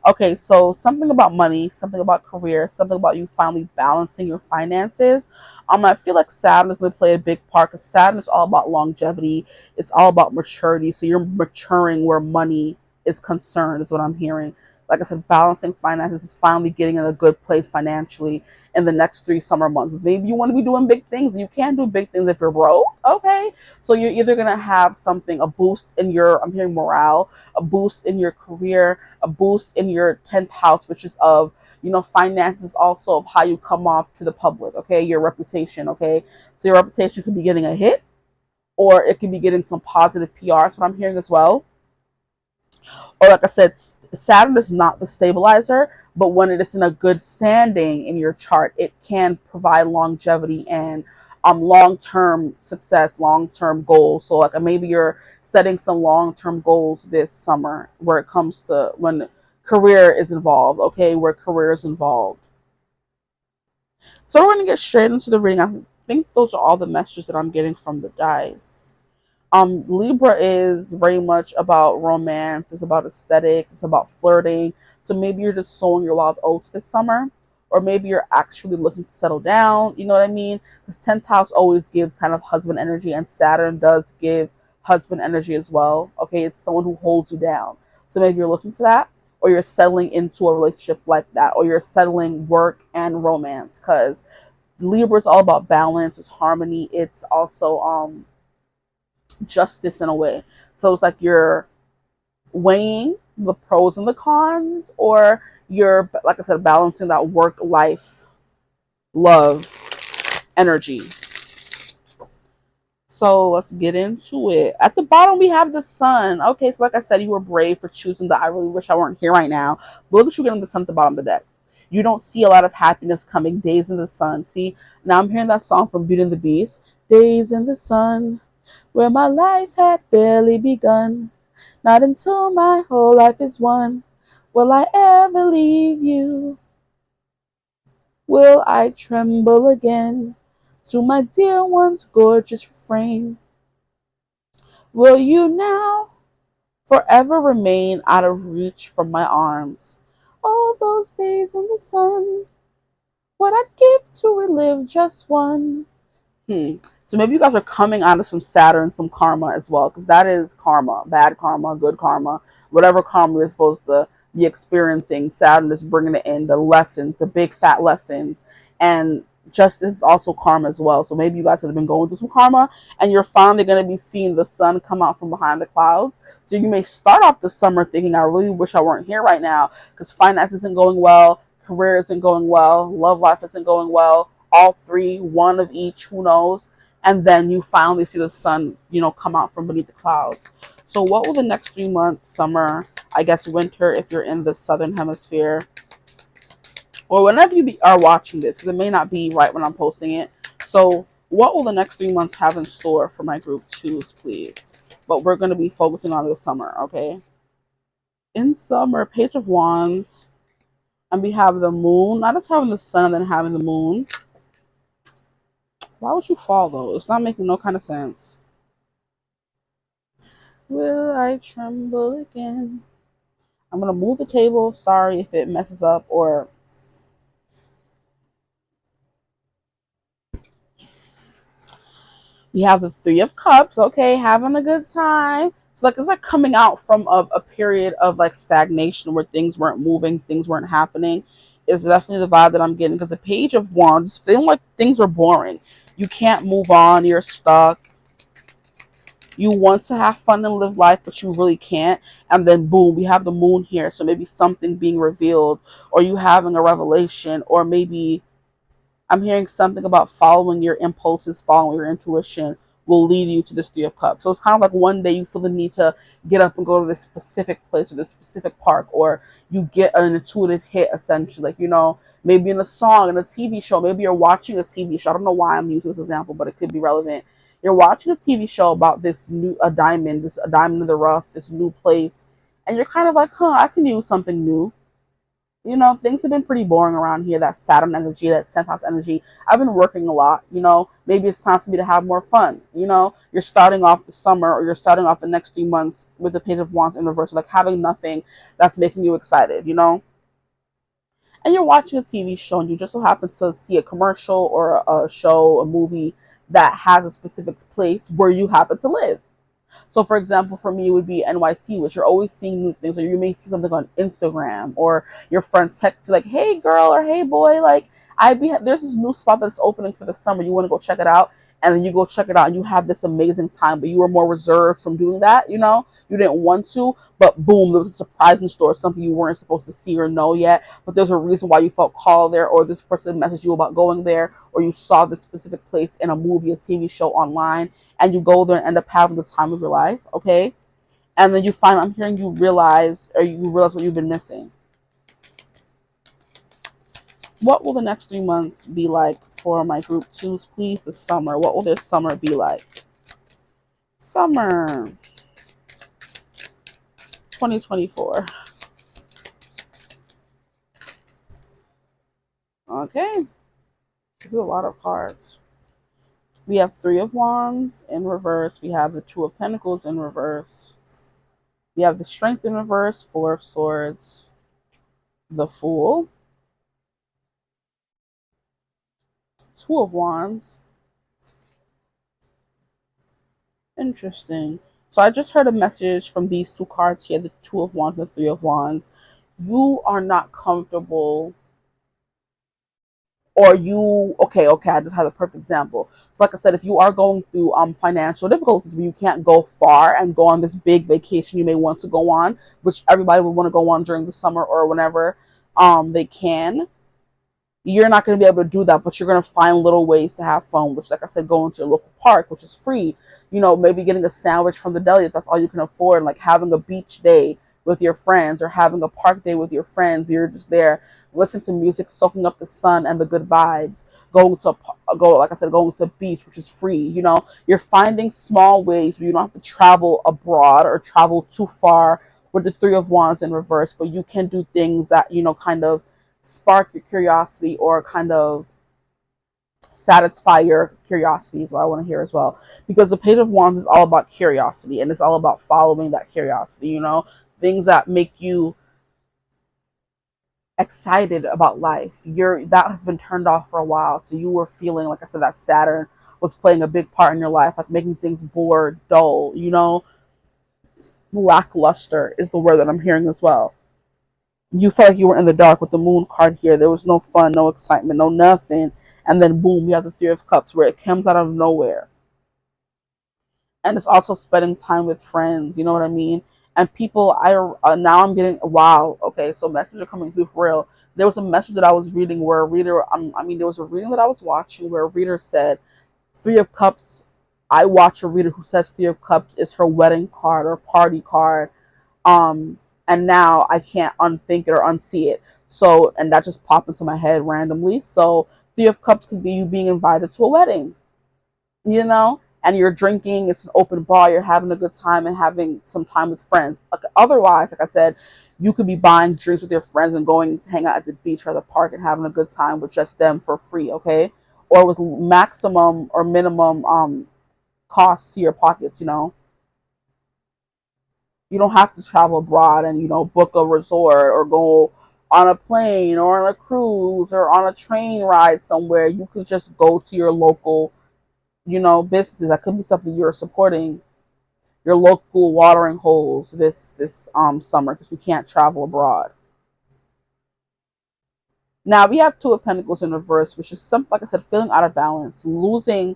Okay, so something about money, something about career, something about you finally balancing your finances. I feel like Saturn is going to play a big part because Saturn is all about longevity. It's all about maturity. So you're maturing where money is concerned, is what I'm hearing. Like I said, balancing finances is finally getting in a good place financially in the next 3 summer months. Maybe you want to be doing big things, and you can't do big things if you're broke. Okay, so you're either gonna have a boost in your, I'm hearing morale, a boost in your career, a boost in your 10th house, which is of finances, also of how you come off to the public. Okay, your reputation. Okay, so your reputation could be getting a hit, or it could be getting some positive PR. That's what I'm hearing as well. Or like I said, Saturn is not the stabilizer, but when it is in a good standing in your chart, it can provide longevity and long-term success, long-term goals. So like maybe you're setting some long-term goals this summer where it comes to when career is involved, okay, where career is involved. So we're going to get straight into the reading. I think those are all the messages that I'm getting from the dice. Libra is very much about romance. It's about aesthetics. It's about flirting. So maybe you're just sowing your wild oats this summer, or maybe you're actually looking to settle down. You know what I mean? Because 10th house always gives kind of husband energy, and Saturn does give husband energy as well. Okay, it's someone who holds you down. So maybe you're looking for that, or you're settling into a relationship like that, or you're settling work and romance. Because Libra is all about balance. It's harmony. It's also justice in a way. So it's like you're weighing the pros and the cons, or you're, like I said, balancing that work life love energy. So let's get into it. At the bottom, we have the sun. Okay, so like I said, you were brave for choosing that. I really wish I weren't here right now. But look at you getting the sun at the bottom of the deck. You don't see a lot of happiness coming. Days in the sun. See, now I'm hearing that song from Beauty and the Beast. Days in the sun, where my life had barely begun. Not until my whole life is won will I ever leave you. Will I tremble again to my dear one's gorgeous refrain? Will you now forever remain out of reach from my arms? All those days in the sun, what I'd give to relive just one. So maybe you guys are coming out of some Saturn, some karma as well, because that is karma, bad karma, good karma, whatever karma you're supposed to be experiencing. Saturn is bringing it in, the lessons, the big fat lessons, and justice is also karma as well. So maybe you guys have been going through some karma, and you're finally going to be seeing the sun come out from behind the clouds. So you may start off the summer thinking, I really wish I weren't here right now, because finance isn't going well, career isn't going well, love life isn't going well, all three, one of each, who knows? And then you finally see the sun, come out from beneath the clouds. So what will the next 3 months, summer, I guess winter, if you're in the southern hemisphere, or whenever you are watching this, because it may not be right when I'm posting it. So what will the next 3 months have in store for my group twos, please? but we're going to be focusing on the summer, okay? In summer, Page of Wands, and we have the moon, not just having the sun and then having the moon. Why would you fall though? It's not making no kind of sense. Will I tremble again? I'm going to move the table. Sorry if it messes up or... We have the Three of Cups, okay, having a good time. So like it's like coming out from a period of like stagnation where things weren't moving, things weren't happening. Is definitely the vibe that I'm getting, because the Page of Wands feeling like things are boring. You can't move on, you're stuck. You want to have fun and live life, but you really can't. And then boom, we have the moon here. So maybe something being revealed, or you having a revelation, or maybe I'm hearing something about following your impulses, following your intuition will lead you to this Three of Cups. So it's kind of like one day you feel the need to get up and go to this specific place or this specific park, or you get an intuitive hit essentially. Like, maybe in a song, in a TV show, maybe you're watching a TV show. I don't know why I'm using this example, but it could be relevant. You're watching a TV show about a diamond in the rough, this new place, and you're kind of like, I can use something new. Things have been pretty boring around here. That Saturn energy, that 10th house energy. I've been working a lot. Maybe it's time for me to have more fun. You're starting off the summer, or you're starting off the next 3 months with the Page of Wands in reverse, like having nothing that's making you excited, And you're watching a TV show, and you just so happen to see a commercial or a show, a movie that has a specific place where you happen to live. So, for example, for me, it would be NYC, which you're always seeing new things, or you may see something on Instagram, or your friends text you like, "Hey, girl," or "Hey, boy," like there's this new spot that's opening for the summer. You want to go check it out, and then you go check it out, and you have this amazing time. But you were more reserved from doing that. You didn't want to, but boom, there was a surprise in store, something you weren't supposed to see or know yet. But there's a reason why you felt called there, or this person messaged you about going there, or you saw this specific place in a movie, a TV show, online, and you go there and end up having the time of your life, okay? And then I'm hearing you realize what you've been missing. What will the next 3 months be like for my group twos, please? The summer. What will their summer be like? Summer 2024. Okay. This is a lot of cards. We have Three of Wands in reverse. We have the Two of Pentacles in reverse. We have the Strength in reverse, Four of Swords, the Fool, Two of Wands. Interesting. So I just heard a message from these two cards here, the Two of Wands and the Three of Wands. You are not comfortable, or I just had a perfect example. So like I said, if you are going through financial difficulties where you can't go far and go on this big vacation you may want to go on, which everybody would want to go on during the summer or whenever they can, you're not going to be able to do that, but you're going to find little ways to have fun, which, like I said, going to your local park, which is free, maybe getting a sandwich from the deli if that's all you can afford, like having a beach day with your friends, or having a park day with your friends where you're just there, listening to music, soaking up the sun and the good vibes, going to a beach, which is free. You're finding small ways where you don't have to travel abroad or travel too far with the Three of Wands in reverse, but you can do things that, kind of spark your curiosity, or kind of satisfy your curiosity is what I want to hear as well. Because the Page of Wands is all about curiosity, and it's all about following that curiosity, things that make you excited about life. That has been turned off for a while. So you were feeling, like I said, that Saturn was playing a big part in your life, like making things bored, dull, lackluster is the word that I'm hearing as well. You felt like you were in the dark with the moon card here. There was no fun, no excitement, no nothing. And then boom, you have the Three of Cups where it comes out of nowhere. And it's also spending time with friends, you know what I mean? And people, now I'm getting, wow, okay, so messages are coming through for real. There was a message that I was reading where a reader, there was a reading that I was watching where a reader said, Three of Cups, I watch a reader who says Three of Cups is her wedding card or party card. And now I can't unthink it or unsee it. So, and that just popped into my head randomly. So Three of Cups could be you being invited to a wedding. and you're drinking, it's an open bar, you're having a good time and having some time with friends. Like, otherwise, like I said, you could be buying drinks with your friends and going to hang out at the beach or the park and having a good time with just them for free, okay? Or with maximum or minimum costs to your pockets, you know? You don't have to travel abroad and, you know, book a resort or go on a plane or on a cruise or on a train ride somewhere. You could just go to your local, you know, businesses. That could be something you're supporting, your local watering holes this summer, because you can't travel abroad. Now we have Two of Pentacles in reverse, which is something, like I said, feeling out of balance, losing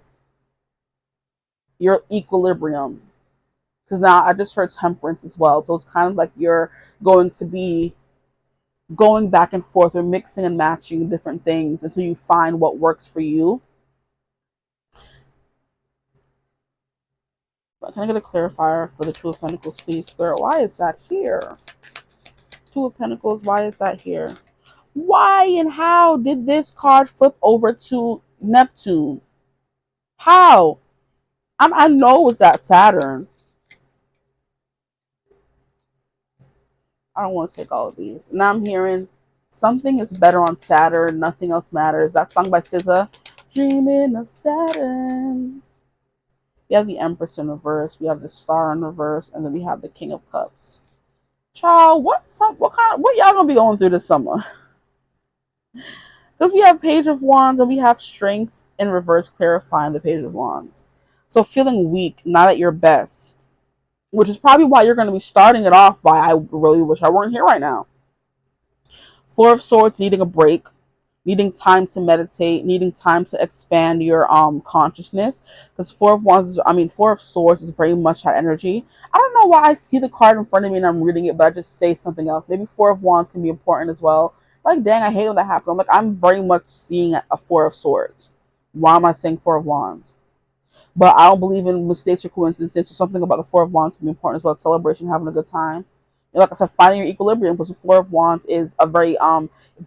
your equilibrium. Because now I just heard Temperance as well, so it's kind of like you're going to be going back and forth or mixing and matching different things until you find what works for you. But can I get a clarifier for the Two of Pentacles, please, Spirit? Why is that here? Two of Pentacles, why is that here? Why and how did this card flip over to Neptune? How? I know it's that Saturn. I don't want to take all of these. Now I'm hearing something is better on Saturn, nothing else matters. That song by SZA, Dreaming of Saturn. We have the Empress in reverse, we have the Star in reverse, and then we have the King of Cups. Child, what y'all gonna be going through this summer? Because we have Page of Wands and we have Strength in reverse, clarifying the Page of Wands. So feeling weak, not at your best, which is probably why you're going to be starting it off by, I really wish I weren't here right now. Four of Swords, needing a break, needing time to meditate, needing time to expand your consciousness. Because Four of Swords is very much that energy. I don't know why I see the card in front of me and I'm reading it, but I just say something else. Maybe Four of Wands can be important as well. Like, dang, I hate when that happens. I'm like, I'm very much seeing a Four of Swords. Why am I saying Four of Wands? But I don't believe in mistakes or coincidences. So something about the Four of Wands can be important as well. Celebration, having a good time. And like I said, finding your equilibrium, because the Four of Wands is a very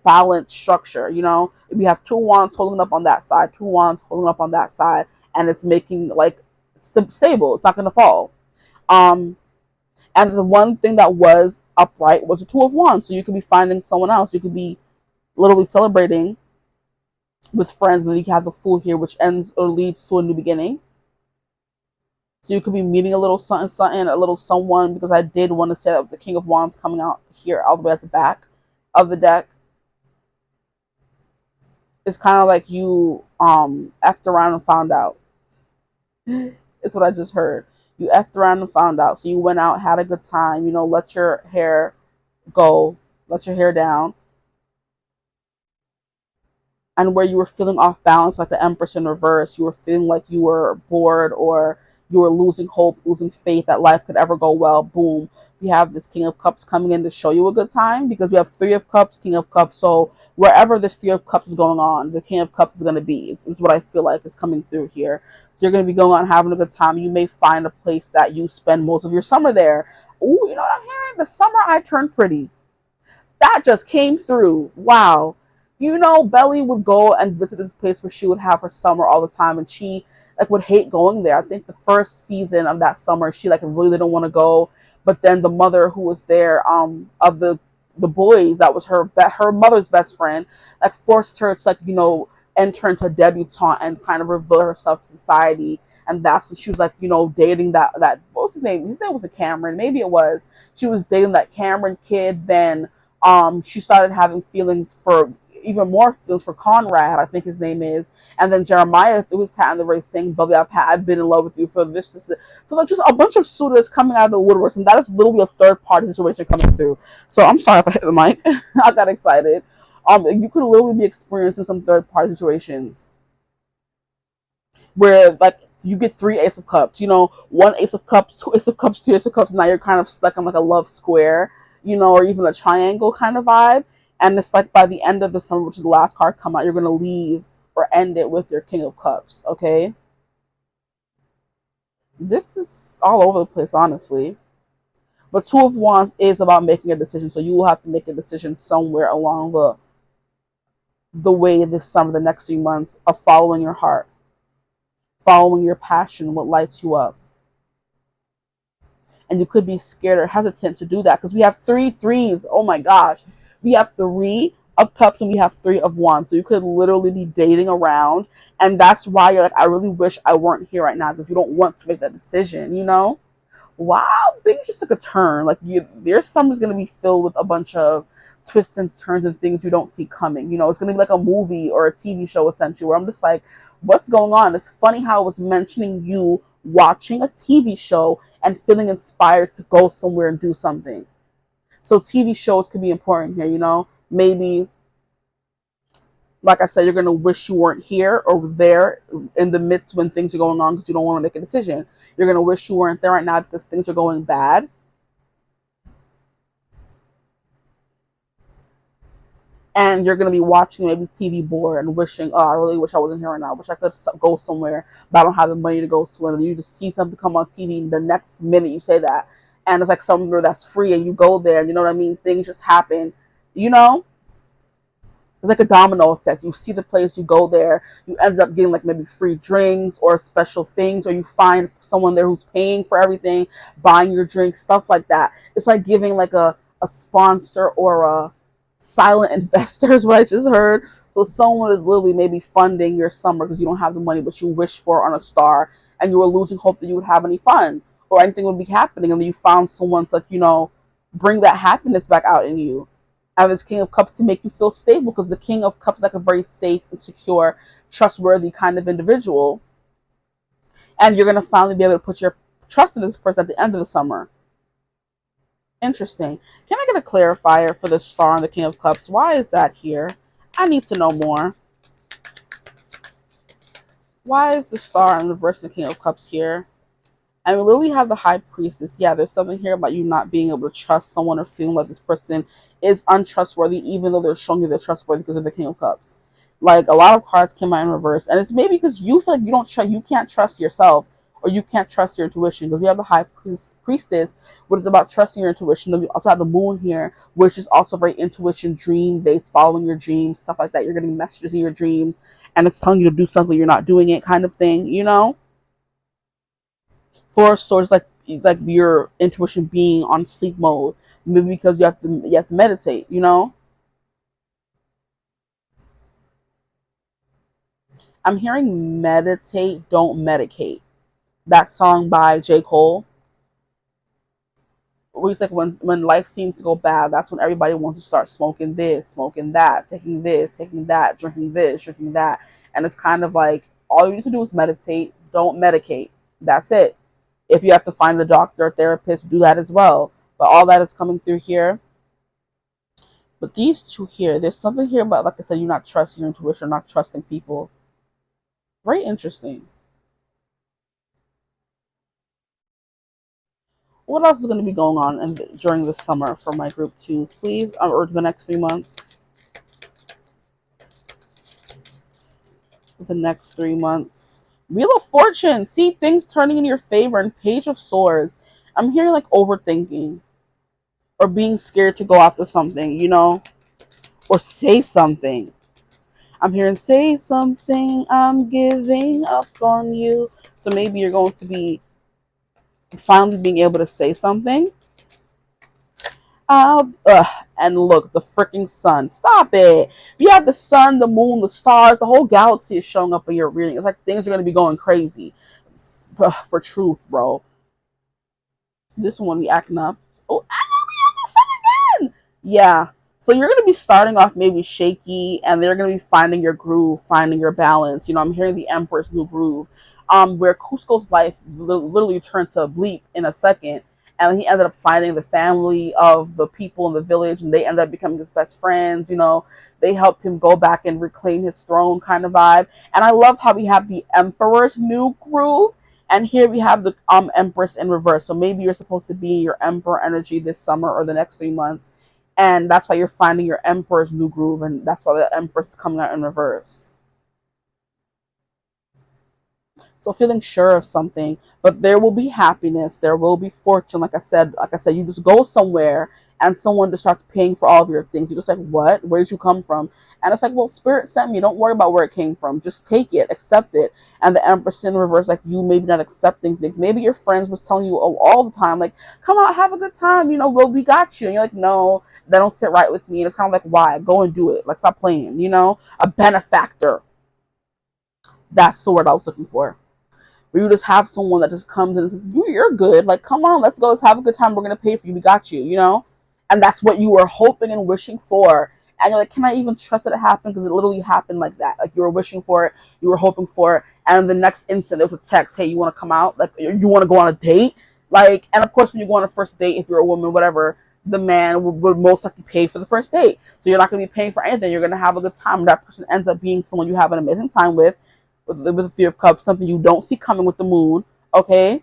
balanced structure. You know, we have two wands holding up on that side, two wands holding up on that side, and it's making like it's stable. It's not going to fall. And the one thing that was upright was the Two of Wands. So you could be finding someone else. You could be literally celebrating with friends, and then you can have the Fool here, which ends or leads to a new beginning. So you could be meeting a little something, a little someone, because I did want to say that with the King of Wands coming out here all the way at the back of the deck. It's kind of like you effed around and found out. It's what I just heard. You effed around and found out. So you went out, had a good time, you know, let your hair go, let your hair down. And where you were feeling off balance, like the Empress in reverse, you were feeling like you were bored or you were losing hope, losing faith that life could ever go well. Boom. We have this King of Cups coming in to show you a good time, because we have Three of Cups, King of Cups. So wherever this Three of Cups is going on, the King of Cups is going to be. Is what I feel like is coming through here. So you're going to be going on having a good time. You may find a place that you spend most of your summer there. Ooh, you know what I'm hearing? The summer I turned pretty. That just came through. Wow. You know, Belly would go and visit this place where she would have her summer all the time, and she like would hate going there. I think the first season of that summer, she like really didn't want to go, but then the mother who was there, of the boys, that was her mother's best friend, like forced her to like, you know, enter into a debutante and kind of reveal herself to society. And that's when she was like, you know, dating that what was his name? His name was a Cameron. Maybe it was. She was dating that Cameron kid. Then she started having feelings for even more feelings for Conrad, I think his name is. And then Jeremiah threw his hat in the race saying, Bubby, I've been in love with you for this. So like just a bunch of suitors coming out of the woodworks, and that is literally a third party situation coming through. So I'm sorry if I hit the mic. I got excited. You could literally be experiencing some third party situations where like you get three Ace of Cups, you know, one Ace of Cups, two Ace of Cups, two Ace of Cups. Now you're kind of stuck in like a love square, you know, or even a triangle kind of vibe. And it's like by the end of the summer, which is the last card come out, you're going to leave or end it with your King of Cups, okay? This is all over the place, honestly. But Two of Wands is about making a decision, so you will have to make a decision somewhere along the way this summer, the next 3 months, of following your heart. following your passion, what lights you up. And you could be scared or hesitant to do that because we have three threes. Oh my gosh. We have 3 of cups and we have 3 of wands. So you could literally be dating around. And that's why you're like, I really wish I weren't here right now, because you don't want to make that decision, you know? Wow, things just took a turn. Like, your summer's gonna be filled with a bunch of twists and turns and things you don't see coming. You know, it's gonna be like a movie or a TV show essentially, where I'm just like, what's going on? It's funny how I was mentioning you watching a TV show and feeling inspired to go somewhere and do something. So TV shows could be important here, you know? Maybe, like I said, you're going to wish you weren't here or there in the midst when things are going on because you don't want to make a decision. You're going to wish you weren't there right now because things are going bad. And you're going to be watching maybe TV bored and wishing, oh, I really wish I wasn't here right now. I wish I could go somewhere, but I don't have the money to go somewhere. And you just see something come on TV, and the next minute you say that. And it's like somewhere that's free, and you go there, and you know what I mean? Things just happen, you know? It's like a domino effect. You see the place, you go there, you end up getting like maybe free drinks or special things, or you find someone there who's paying for everything, buying your drinks, stuff like that. It's like giving like a sponsor or a silent investor is what I just heard. So someone is literally maybe funding your summer because you don't have the money, but you wish for on a star, and you were losing hope that you would have any fun or anything would be happening, and then you found someone to, you know, bring that happiness back out in you. And this King of Cups to make you feel stable, because the King of Cups is like a very safe and secure, trustworthy kind of individual. And you're going to finally be able to put your trust in this person at the end of the summer. Interesting. Can I get a clarifier for the star on the King of Cups? Why is that here? I need to know more. Why is the star in reverse the King of Cups here? And we literally have the High Priestess. Yeah, there's something here about you not being able to trust someone or feeling like this person is untrustworthy, even though they're showing you they're trustworthy because of the King of Cups. Like, a lot of cards came out in reverse, and it's maybe because you feel like you can't trust yourself, or you can't trust your intuition. Because we have the High Priestess, which is about trusting your intuition. Then we also have the Moon here, which is also very intuition, dream based, following your dreams, stuff like that. You're getting messages in your dreams, and it's telling you to do something, you're not doing it, kind of thing, you know? Four of Swords, like, it's like your intuition being on sleep mode, maybe because you have to meditate, you know. I'm hearing meditate, don't medicate. That song by J. Cole, where he's like, when life seems to go bad, that's when everybody wants to start smoking this, smoking that, taking this, taking that, drinking this, drinking that. And it's kind of like, all you need to do is meditate, don't medicate. That's it. If you have to find a doctor or therapist, do that as well. But all that is coming through here. But these two here, there's something here about, like I said, you not trusting your intuition, not trusting people. Very interesting. What else is going to be going on during the summer for my group twos, please? Or the next 3 months? The next 3 months. Wheel of Fortune. See things turning in your favor. And Page of Swords. I'm hearing like overthinking. Or being scared to go after something, you know? Or say something. I'm hearing say something, I'm giving up on you. So maybe you're going to be finally being able to say something. And look, the freaking sun. Stop it. You have the sun, the moon, the stars, the whole galaxy is showing up in your reading. It's like things are going to be going crazy. For truth, bro. This one we acting up. Oh, yeah. So you're going to be starting off maybe shaky, and they're going to be finding your groove, finding your balance. You know, I'm hearing the Emperor's New Groove, where Cusco's life literally turned to a bleep in a second, and he ended up finding the family of the people in the village, and they ended up becoming his best friends. You know, they helped him go back and reclaim his throne, kind of vibe. And I love how we have the Emperor's New Groove, and here we have the Empress in reverse. So maybe you're supposed to be your Emperor energy this summer or the next 3 months. And that's why you're finding your Emperor's New Groove, and that's why the Empress is coming out in reverse. So feeling sure of something, but there will be happiness, there will be fortune. Like I said, you just go somewhere and someone just starts paying for all of your things. You're just like, what? Where did you come from? And it's like, well, spirit sent me. Don't worry about where it came from. Just take it, accept it. And the Empress in reverse, like you maybe not accepting things. Maybe your friends was telling you all the time, like, come out, have a good time. Well, we got you. And you're like, no, that don't sit right with me. And it's kind of like, why? Go and do it. Like, stop playing. A benefactor. That's the word I was looking for. Where you just have someone that just comes in and says, you're good. Like, come on, let's go. Let's have a good time. We're going to pay for you. We got you. And that's what you were hoping and wishing for. And you're like, can I even trust that it happened? Because it literally happened like that. Like, you were wishing for it. You were hoping for it. And the next instant, it was a text. Hey, you want to come out? Like, you want to go on a date? Like, and of course, when you go on a first date, if you're a woman, whatever, the man would most likely pay for the first date. So you're not going to be paying for anything. You're going to have a good time. And that person ends up being someone you have an amazing time with the Three of Cups, something you don't see coming with the Moon, okay?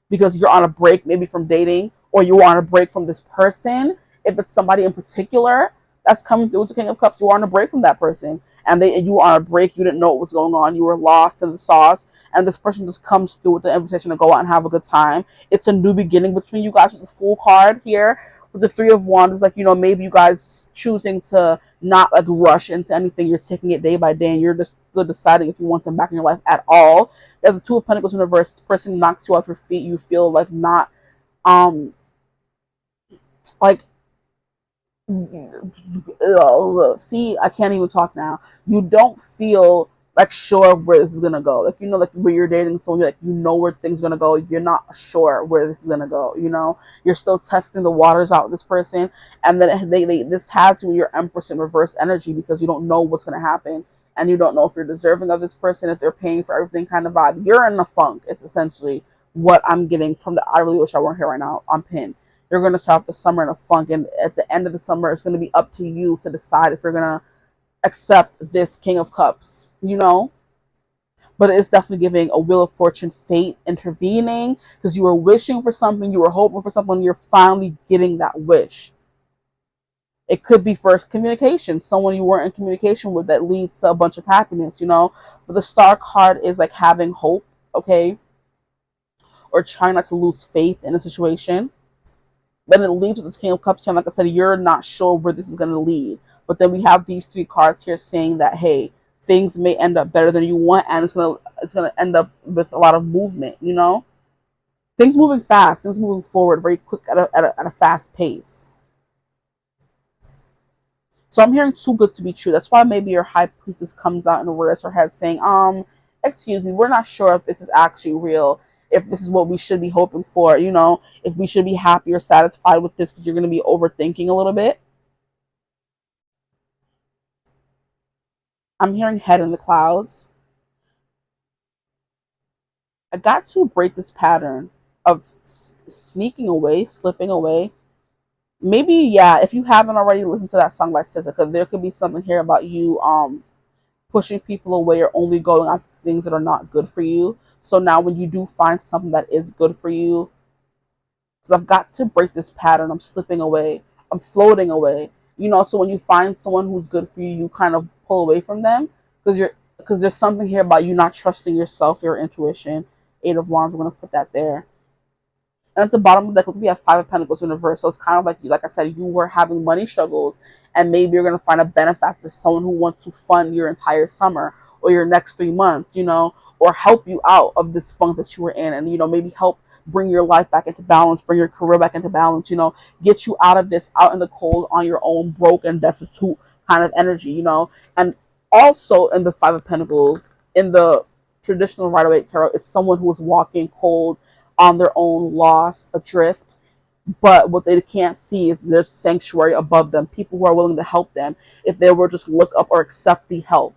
Because you're on a break, maybe from dating, or you're on a break from this person. If it's somebody in particular that's coming through with the King of Cups, you're on a break from that person. And you were on a break, you didn't know what was going on, you were lost in the sauce, and this person just comes through with the invitation to go out and have a good time. It's a new beginning between you guys with the Fool card here. With the Three of Wands, it's like, maybe you guys choosing to not like rush into anything. You're taking it day by day, and you're just still deciding if you want them back in your life at all. There's the Two of Pentacles in reverse. This person knocks you off your feet. You feel like not, like, see, I can't even talk now. You don't feel like sure where this is gonna go. Like, like where you're dating someone, you're like, where things are gonna go. You're not sure where this is gonna go. You're still testing the waters out with this person, and then this has you in your Empress in reverse energy, because you don't know what's gonna happen, and you don't know if you're deserving of this person, if they're paying for everything kind of vibe. You're in the funk. It's essentially what I'm getting from the I really wish I weren't here right now on pin. You're going to start the summer in a funk, and at the end of the summer, it's going to be up to you to decide if you're going to accept this King of Cups, But it's definitely giving a Wheel of Fortune, fate intervening, because you were wishing for something, you were hoping for something, you're finally getting that wish. It could be first communication, someone you weren't in communication with that leads to a bunch of happiness, But the Star card is like having hope, okay? Or trying not to lose faith in a situation. Then it leads with this King of Cups, and like I said, you're not sure where this is going to lead. But then we have these three cards here saying that, hey, things may end up better than you want, and it's gonna end up with a lot of movement. Things moving fast, things moving forward very quick at a fast pace. So I'm hearing too good to be true. That's why maybe your High Priestess comes out in the reverse her head saying, excuse me, we're not sure if this is actually real, if this is what we should be hoping for, if we should be happy or satisfied with this, because you're going to be overthinking a little bit. I'm hearing head in the clouds. I got to break this pattern of sneaking away, slipping away. Maybe, yeah, if you haven't already listened to that song by SZA, because there could be something here about you pushing people away or only going after things that are not good for you. So now when you do find something that is good for you, because I've got to break this pattern, I'm slipping away, I'm floating away. So when you find someone who's good for you, you kind of pull away from them, because there's something here about you not trusting yourself, your intuition. Eight of Wands, we're going to put that there. And at the bottom of the deck, we have Five of Pentacles in reverse. So it's kind of like I said, you were having money struggles, and maybe you're going to find a benefactor, someone who wants to fund your entire summer or your next 3 months, or help you out of this funk that you were in, and, maybe help bring your life back into balance, bring your career back into balance, get you out of this, out in the cold on your own, broke and destitute kind of energy, And also in the Five of Pentacles, in the traditional Rider-Waite Tarot, it's someone who is walking cold, on their own, lost, adrift, but what they can't see is there's sanctuary above them, people who are willing to help them if they were just look up or accept the help,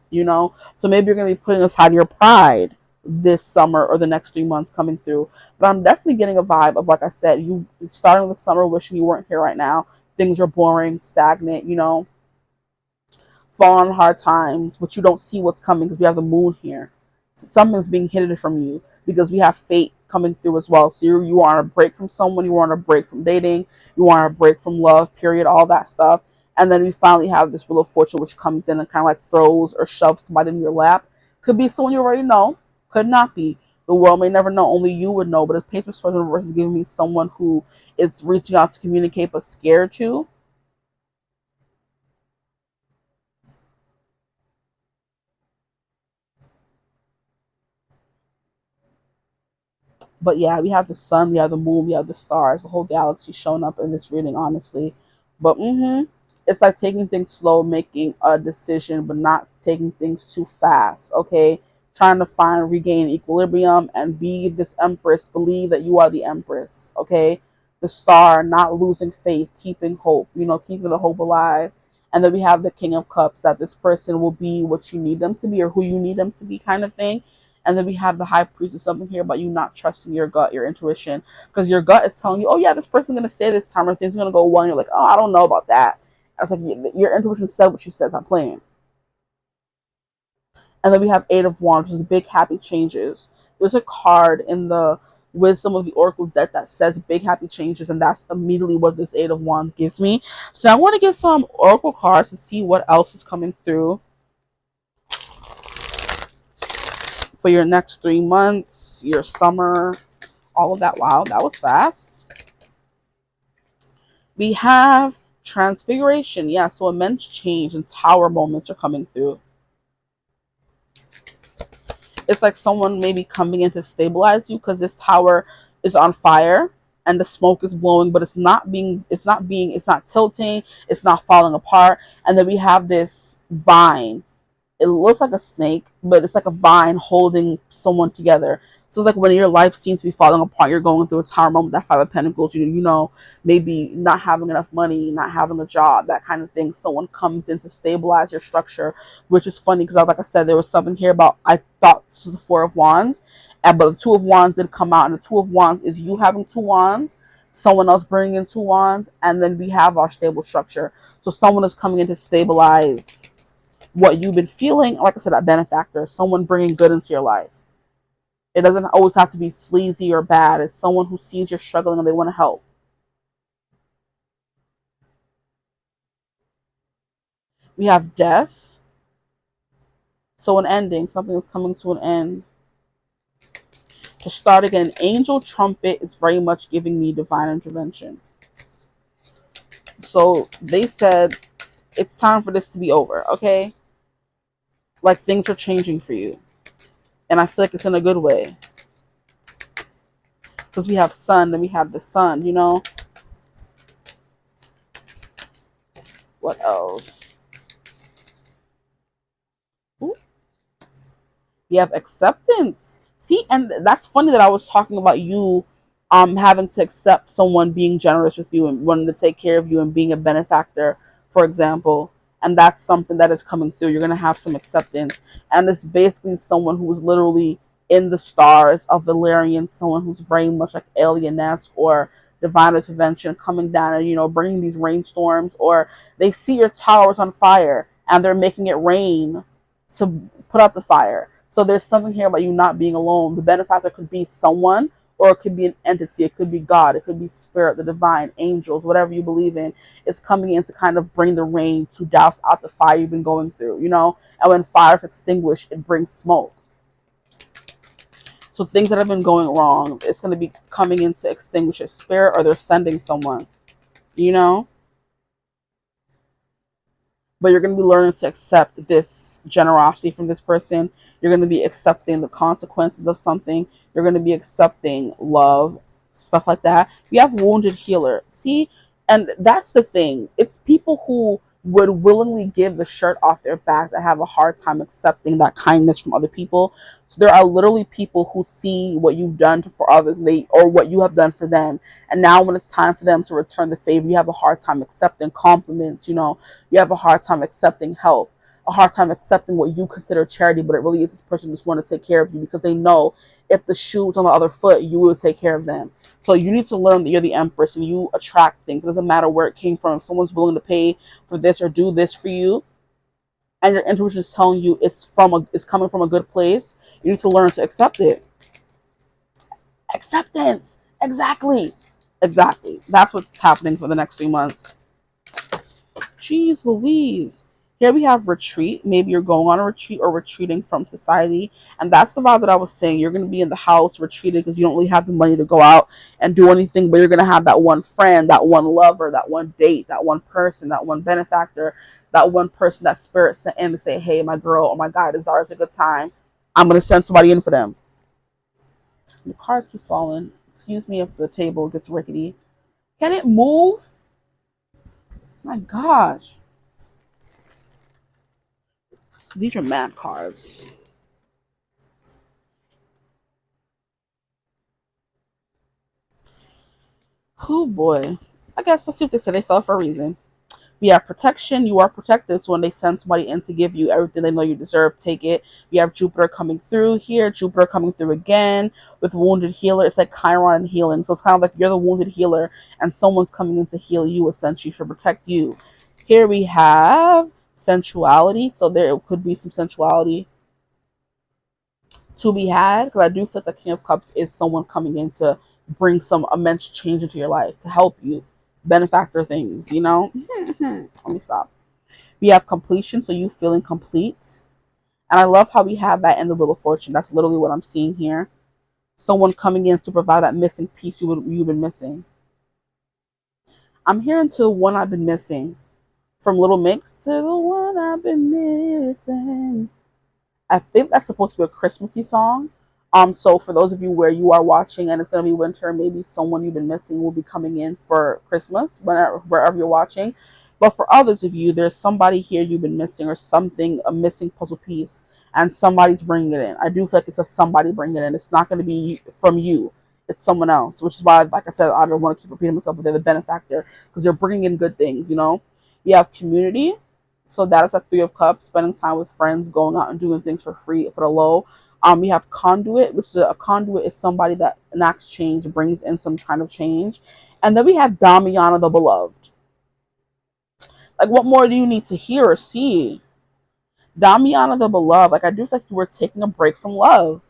So maybe you're going to be putting aside your pride this summer or the next 3 months coming through. But I'm definitely getting a vibe of, like I said, you starting the summer wishing you weren't here right now. Things are boring, stagnant, fall on hard times, but you don't see what's coming because we have the Moon here. Something's being hidden from you because we have fate coming through as well. So you are on a break from someone, you are on a break from dating, you are on a break from love, period, all that stuff. And then we finally have this Wheel of Fortune, which comes in and kind of like throws or shoves somebody in your lap. Could be someone you already know, could not be. The world may never know. Only you would know. But as Page of Swords in reverse is giving me someone who is reaching out to communicate but scared to. But yeah, we have the sun, we have the moon, we have the stars, the whole galaxy showing up in this reading, honestly. But it's like taking things slow, making a decision, but not taking things too fast. Okay, trying to find regain equilibrium and be this empress. Believe that you are the empress. Okay, the star, not losing faith, keeping hope. You know, keeping the hope alive. And then we have the King of Cups, that this person will be what you need them to be or who you need them to be, kind of thing. And then we have the High Priest, of something here about you not trusting your gut, your intuition, because your gut is telling you, oh yeah, this person's gonna stay this time, or things are gonna go well. And you're like, oh, I don't know about that. It's like your intuition said what she says. I'm playing. And then we have Eight of Wands, which is big happy changes. There's a card in the Wisdom of the Oracle deck that says big happy changes, and that's immediately what this Eight of Wands gives me. So now I want to get some Oracle cards to see what else is coming through for your next 3 months, your summer, all of that. Wow, that was fast. We have Transfiguration. Yeah, so immense change and tower moments are coming through. It's like someone maybe coming in to stabilize you, because this tower is on fire and the smoke is blowing, but it's not tilting, it's not falling apart. And then we have this vine. It looks like a snake, but it's like a vine holding someone together. So it's like when your life seems to be falling apart, you're going through a tower moment, that Five of Pentacles, you know, maybe not having enough money, not having a job, that kind of thing. Someone comes in to stabilize your structure, which is funny because, like I said, there was something here about, I thought this was the Four of Wands, but the Two of Wands did come out, and the Two of Wands is you having 2 wands, someone else bringing in 2 wands, and then we have our stable structure. So someone is coming in to stabilize what you've been feeling. Like I said, that benefactor, someone bringing good into your life. It doesn't always have to be sleazy or bad. It's someone who sees you're struggling and they want to help. We have death. So an ending, something that's coming to an end. To start again, angel trumpet is very much giving me divine intervention. So they said, it's time for this to be over, okay? Like things are changing for you. And I feel like it's in a good way. Because we have sun and we have the sun, you know? What else? Ooh. You have acceptance. See, and that's funny that I was talking about you having to accept someone being generous with you and wanting to take care of you and being a benefactor, for example. And that's something that is coming through. You're going to have some acceptance. And it's basically someone who is literally in the stars of Valerian, someone who's very much like alien-esque or divine intervention coming down and, you know, bringing these rainstorms, or they see your towers on fire and they're making it rain to put out the fire. So there's something here about you not being alone. The benefactor could be someone, or it could be an entity. It could be God. It could be spirit, the divine, angels, whatever you believe in. It's coming in to kind of bring the rain to douse out the fire you've been going through, you know? And when fire's extinguished, it brings smoke. So things that have been going wrong, it's going to be coming in to extinguish a spirit, or they're sending someone, you know? But you're going to be learning to accept this generosity from this person. You're going to be accepting the consequences of something. You're going to be accepting love, stuff like that. You have wounded healer. See, and that's the thing. It's people who would willingly give the shirt off their back that have a hard time accepting that kindness from other people. So there are literally people who see what you've done for others, and or what you have done for them. And now when it's time for them to return the favor, you have a hard time accepting compliments, you know, you have a hard time accepting help, a hard time accepting what you consider charity, but it really is this person just want to take care of you because they know if the shoe was on the other foot, you will take care of them. So you need to learn that you're the empress and you attract things. It doesn't matter where it came from. If someone's willing to pay for this or do this for you, and your intuition is telling you it's coming from a good place, you need to learn to accept it. Acceptance. Exactly. Exactly. That's what's happening for the next 3 months. Jeez Louise. Here we have retreat. Maybe you're going on a retreat or retreating from society. And that's the vibe that I was saying. You're going to be in the house retreated because you don't really have the money to go out and do anything, but you're going to have that one friend, that one lover, that one date, that one person, that one benefactor, that one person that spirit sent in to say, hey, my girl, oh my God, this is always a good time. I'm going to send somebody in for them. The cards keep falling. Excuse me if the table gets rickety. Can it move? My gosh. These are mad cards. Oh boy. I guess let's see what they say. They fell for a reason. We have protection. You are protected. So when they send somebody in to give you everything they know you deserve, take it. We have Jupiter coming through here. Jupiter coming through again with wounded healer. It's like Chiron and healing. So it's kind of like you're the wounded healer and someone's coming in to heal you, essentially, to protect you. Here we have sensuality. So there could be some sensuality to be had, because I do feel like the King of Cups is someone coming in to bring some immense change into your life, to help you, benefactor things, you know? Let me stop. We have completion, so you feeling complete. And I love how we have that in the Wheel of Fortune. That's literally what I'm seeing here. Someone coming in to provide that missing piece you've been missing. I'm hearing to the one I've been missing. From Little Mix to the one I've been missing. I think that's supposed to be a Christmassy song. So for those of you where you are watching and it's gonna be winter, maybe someone you've been missing will be coming in for Christmas, wherever you're watching. But for others of you, there's somebody here you've been missing or something, a missing puzzle piece, and somebody's bringing it in. I do feel like it's a somebody bringing it in. It's not going to be from you. It's someone else, which is why, like I said, I don't want to keep repeating myself, but they're the benefactor because they're bringing in good things, you know? You have community. So that is a Three of Cups, spending time with friends, going out and doing things for free, for the low. We have conduit, which is a conduit is somebody that enacts change, brings in some kind of change. And then we have Damiana the Beloved. Like, what more do you need to hear or see? Damiana the Beloved, like, I do feel like you were taking a break from love.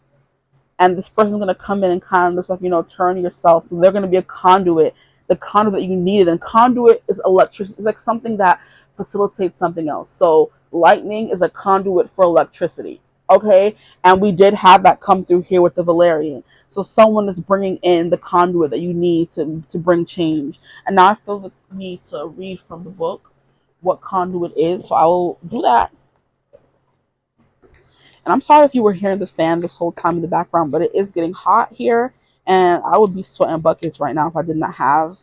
And this person's going to come in and kind of just, like, you know, turn yourself. So they're going to be a conduit, the conduit that you needed. And conduit is electricity. It's like something that facilitates something else. So lightning is a conduit for electricity. Okay? And we did have that come through here with the Valerian. So someone is bringing in the conduit that you need to bring change. And now I feel the need to read from the book what conduit is. So I will do that. And I'm sorry if you were hearing the fan this whole time in the background, but it is getting hot here. And I would be sweating buckets right now if I did not have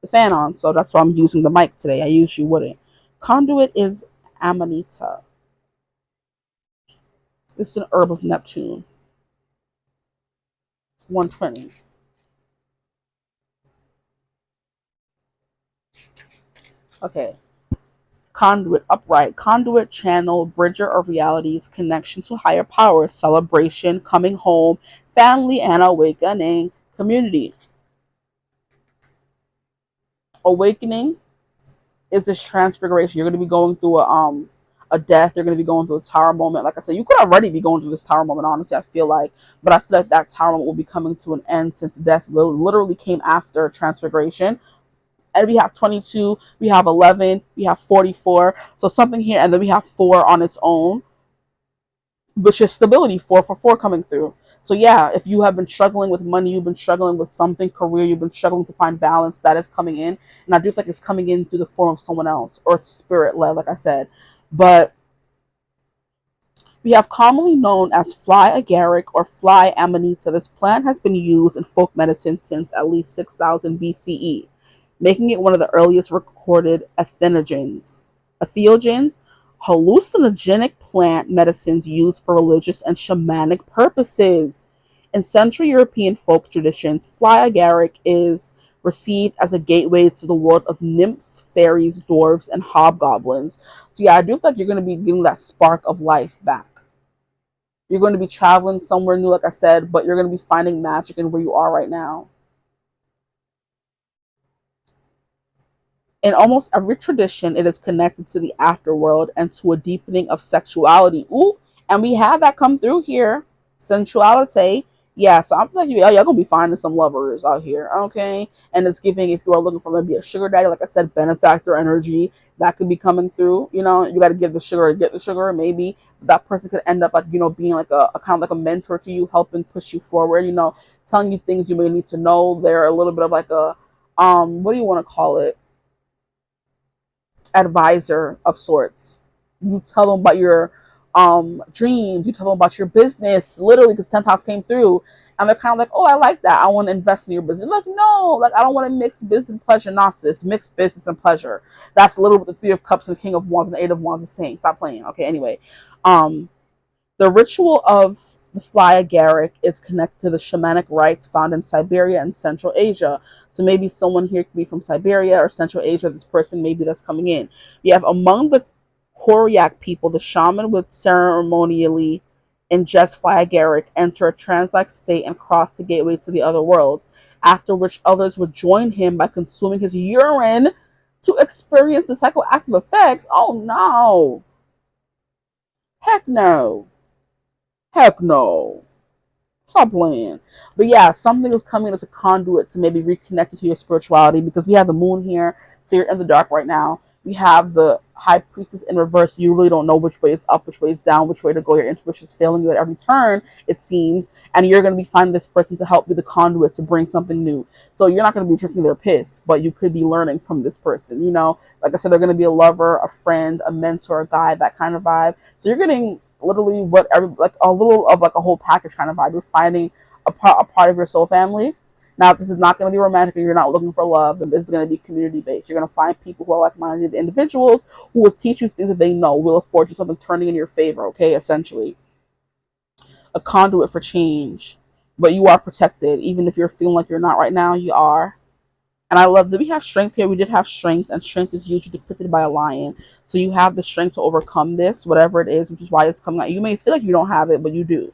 the fan on. So that's why I'm using the mic today. I usually wouldn't. Conduit is Amanita. It's an herb of Neptune. 120. Okay. Conduit, upright. Conduit, channel, bridger of realities, connection to higher powers, celebration, coming home, family, and awakening. Community. Awakening is this transfiguration. You're going to be going through a death. You're going to be going through a tower moment. Like I said, you could already be going through this tower moment, honestly, I feel like. But I feel like that tower moment will be coming to an end since death literally came after transfiguration. And we have 22, we have 11, we have 44. So something here, and then we have 4 on its own, which is stability, 4 for 4 coming through. So yeah, if you have been struggling with money, you've been struggling with something, career, you've been struggling to find balance, that is coming in. And I do feel like it's coming in through the form of someone else or spirit led, like I said. But we have commonly known as fly agaric or fly amanita. This plant has been used in folk medicine since at least 6000 BCE, making it one of the earliest recorded entheogens, hallucinogenic plant medicines used for religious and shamanic purposes. In Central European folk traditions, fly agaric is received as a gateway to the world of nymphs, fairies, dwarves, and hobgoblins. So yeah, I do feel like you're going to be getting that spark of life back. You're going to be traveling somewhere new, like I said, but you're going to be finding magic in where you are right now. In almost every tradition, it is connected to the afterworld and to a deepening of sexuality. Ooh, and we have that come through here. Sensuality. Yeah, so I'm like, y'all gonna be finding some lovers out here, okay? And it's giving, if you are looking for maybe a sugar daddy, like I said, benefactor energy that could be coming through. You know, you got to give the sugar to get the sugar. Maybe that person could end up like, you know, being like a kind of like a mentor to you, helping push you forward. You know, telling you things you may need to know. They're a little bit of like a what do you want to call it? Advisor of sorts. You tell them about your dreams, you tell them about your business, literally, because 10th house came through. And they're kind of like, oh, I like that. I want to invest in your business. Like, no, like, I don't want to mix business and pleasure. Not sis, mix business and pleasure. That's literally what the Three of Cups and the King of Wands and the Eight of Wands is saying. Stop playing. Okay, anyway. Um, the ritual of the fly agaric is connected to the shamanic rites found in Siberia and Central Asia. So maybe someone here could be from Siberia or Central Asia. This person maybe that's coming in. You have among the Koryak people, the shaman would ceremonially ingest fly agaric, enter a trance-like state, and cross the gateway to the other worlds. After which others would join him by consuming his urine to experience the psychoactive effects. Oh no! Heck no! Heck no! Stop playing. But yeah, something is coming as a conduit to maybe reconnect to your spirituality, because we have the moon here, so you're in the dark right now. We have the high priestess in reverse. You really don't know which way is up, which way is down, which way to go. Your intuition is failing you at every turn, it seems. And you're going to be finding this person to help be the conduit to bring something new. So you're not going to be drinking their piss, but you could be learning from this person. You know, like I said, they're going to be a lover, a friend, a mentor, a guide, that kind of vibe. So you're getting literally what every, like a little of like a whole package kind of vibe. You're finding a part of your soul family. Now, this is not going to be romantic, and you're not looking for love, and this is going to be community based. You're going to find people who are like-minded individuals who will teach you things that they know, will afford you something turning in your favor. Okay, essentially a conduit for change, but you are protected, even if you're feeling like you're not right now. You are. And I love that we have strength here. We did have strength, and strength is usually depicted by a lion. So you have the strength to overcome this, whatever it is, which is why it's coming out. You may feel like you don't have it, but you do.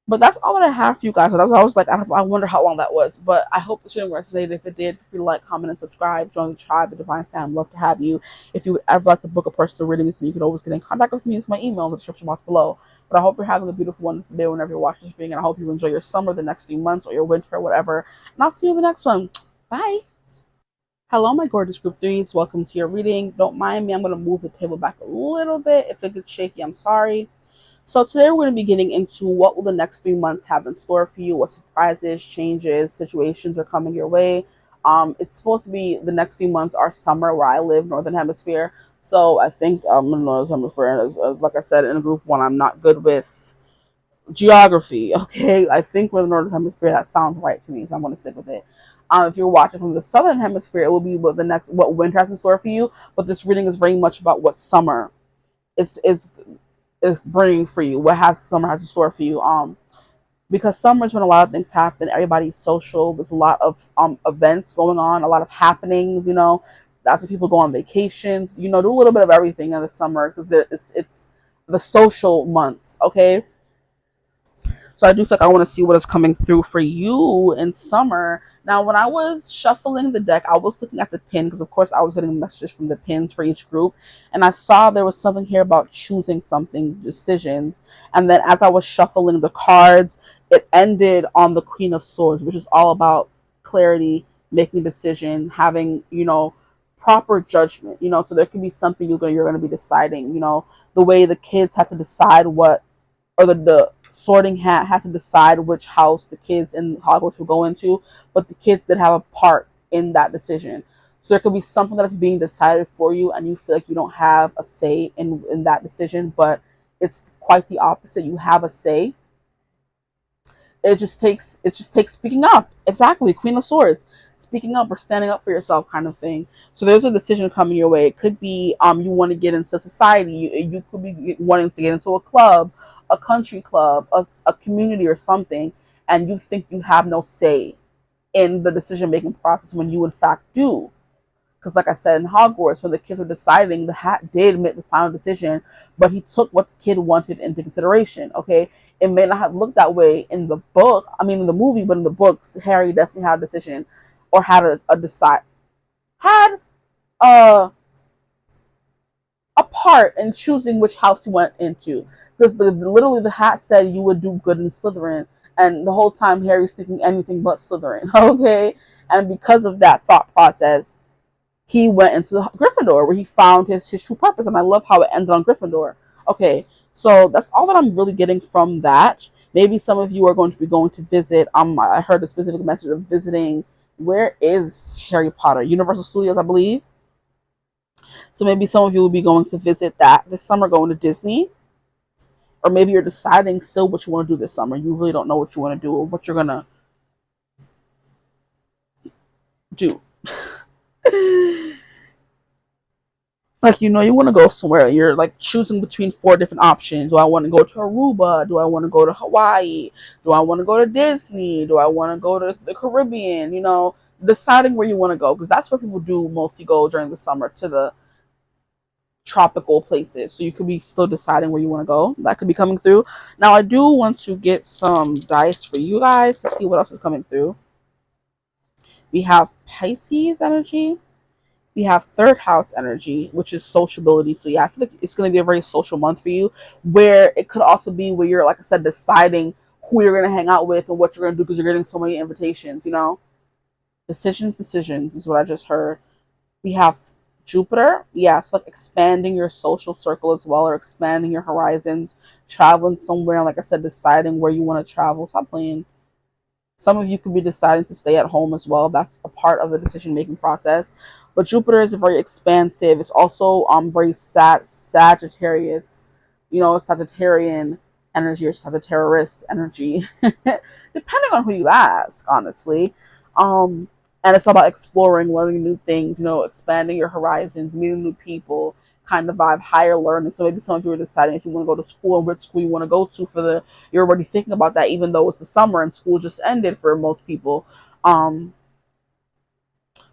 But that's all that I have for you guys. I was like, I wonder how long that was. But I hope the shooting resonated. If it did, feel free to like, comment, and subscribe. Join the tribe, the Divine Fam. Love to have you. If you would ever like to book a personal reading with me, you can always get in contact with me. Use my email in the description box below. But I hope you're having a beautiful, wonderful day whenever you're watching this reading. And I hope you enjoy your summer, the next few months, or your winter, or whatever. And I'll see you in the next one. Bye. Hello, my gorgeous group threes. Welcome to your reading. Don't mind me. I'm going to move the table back a little bit. If it gets shaky, I'm sorry. So today we're going to be getting into what will the next 3 months have in store for you, what surprises, changes, situations are coming your way. It's supposed to be the next 3 months are summer where I live, Northern Hemisphere. So I think I'm in the Northern Hemisphere. Like I said, in group one, I'm not good with geography. Okay, I think we're the Northern Hemisphere. That sounds right to me, so I'm going to stick with it. If you're watching from the Southern Hemisphere, it will be what winter has in store for you. But this reading is very much about what summer is bringing for you, what has summer has in store for you. Because summer is when a lot of things happen. Everybody's social. There's a lot of events going on, a lot of happenings. You know, that's when people go on vacations. You know, do a little bit of everything in the summer because it's the social months. Okay, so I do feel like I want to see what is coming through for you in summer. Now, when I was shuffling the deck, I was looking at the pin because, of course, I was getting messages from the pins for each group. And I saw there was something here about choosing something, decisions. And then as I was shuffling the cards, it ended on the Queen of Swords, which is all about clarity, making a decision, having, you know, proper judgment. You know, so there could be something you're going to be deciding. You know, the way the kids have to decide what, or the sorting hat has to decide which house the kids in Hogwarts will go into, but the kids that have a part in that decision. So there could be something that's being decided for you, and you feel like you don't have a say in that decision, but it's quite the opposite. You have a say. It just takes speaking up. Exactly, Queen of Swords, speaking up or standing up for yourself, kind of thing. So there's a decision coming your way. It could be you want to get into society. You could be wanting to get into a club, a country club, a community or something, and you think you have no say in the decision making process when you in fact do. Because, like I said, in Hogwarts, when the kids were deciding, the hat did make the final decision, but he took what the kid wanted into consideration. Okay, it may not have looked that way in the book. I mean, in the movie, but in the books, Harry definitely had a decision, or had a decide had a a part in choosing which house he went into. Because literally, the hat said you would do good in Slytherin, And the whole time Harry's thinking anything but Slytherin. Okay. And because of that thought process, he went into Gryffindor where he found his true purpose. And I love how it ended on Gryffindor. Okay. So that's all that I'm really getting from that. Maybe some of you are going to be going to visit. I heard a specific message of visiting. Where is Harry Potter? Universal Studios, I believe. So maybe some of you will be going to visit that this summer, going to Disney. Or maybe you're deciding still what you want to do this summer. You really don't know what you want to do or what you're going to do. Like, you know, you want to go somewhere. You're like choosing between 4 different options. Do I want to go to Aruba? Do I want to go to Hawaii? Do I want to go to Disney? Do I want to go to the Caribbean? You know, deciding where you want to go, because that's where people do mostly go during the summer, to the tropical places. So you could be still deciding where you want to go. That could be coming through. Now, I do want to get some dice for you guys to see what else is coming through. We have Pisces energy. We have 3rd house energy, which is sociability. So yeah, I feel like it's going to be a very social month for you, where it could also be where you're, like I said, deciding who you're going to hang out with and what you're going to do, because you're getting so many invitations, you know. Decisions is what I just heard. We have Jupiter. Yeah, so like expanding your social circle as well, or expanding your horizons, traveling somewhere. Like I said, deciding where you want to travel. Stop playing. Some of you could be deciding to stay at home as well. That's a part of the decision-making process. But Jupiter is very expansive. It's also very Sagittarius, you know, Sagittarian energy or Sagittarius energy, depending on who you ask, honestly. And it's all about exploring, learning new things, you know, expanding your horizons, meeting new people, kind of vibe, higher learning. So maybe some of you are deciding if you want to go to school and which school you want to go to for the, you're already thinking about that, even though it's the summer and school just ended for most people.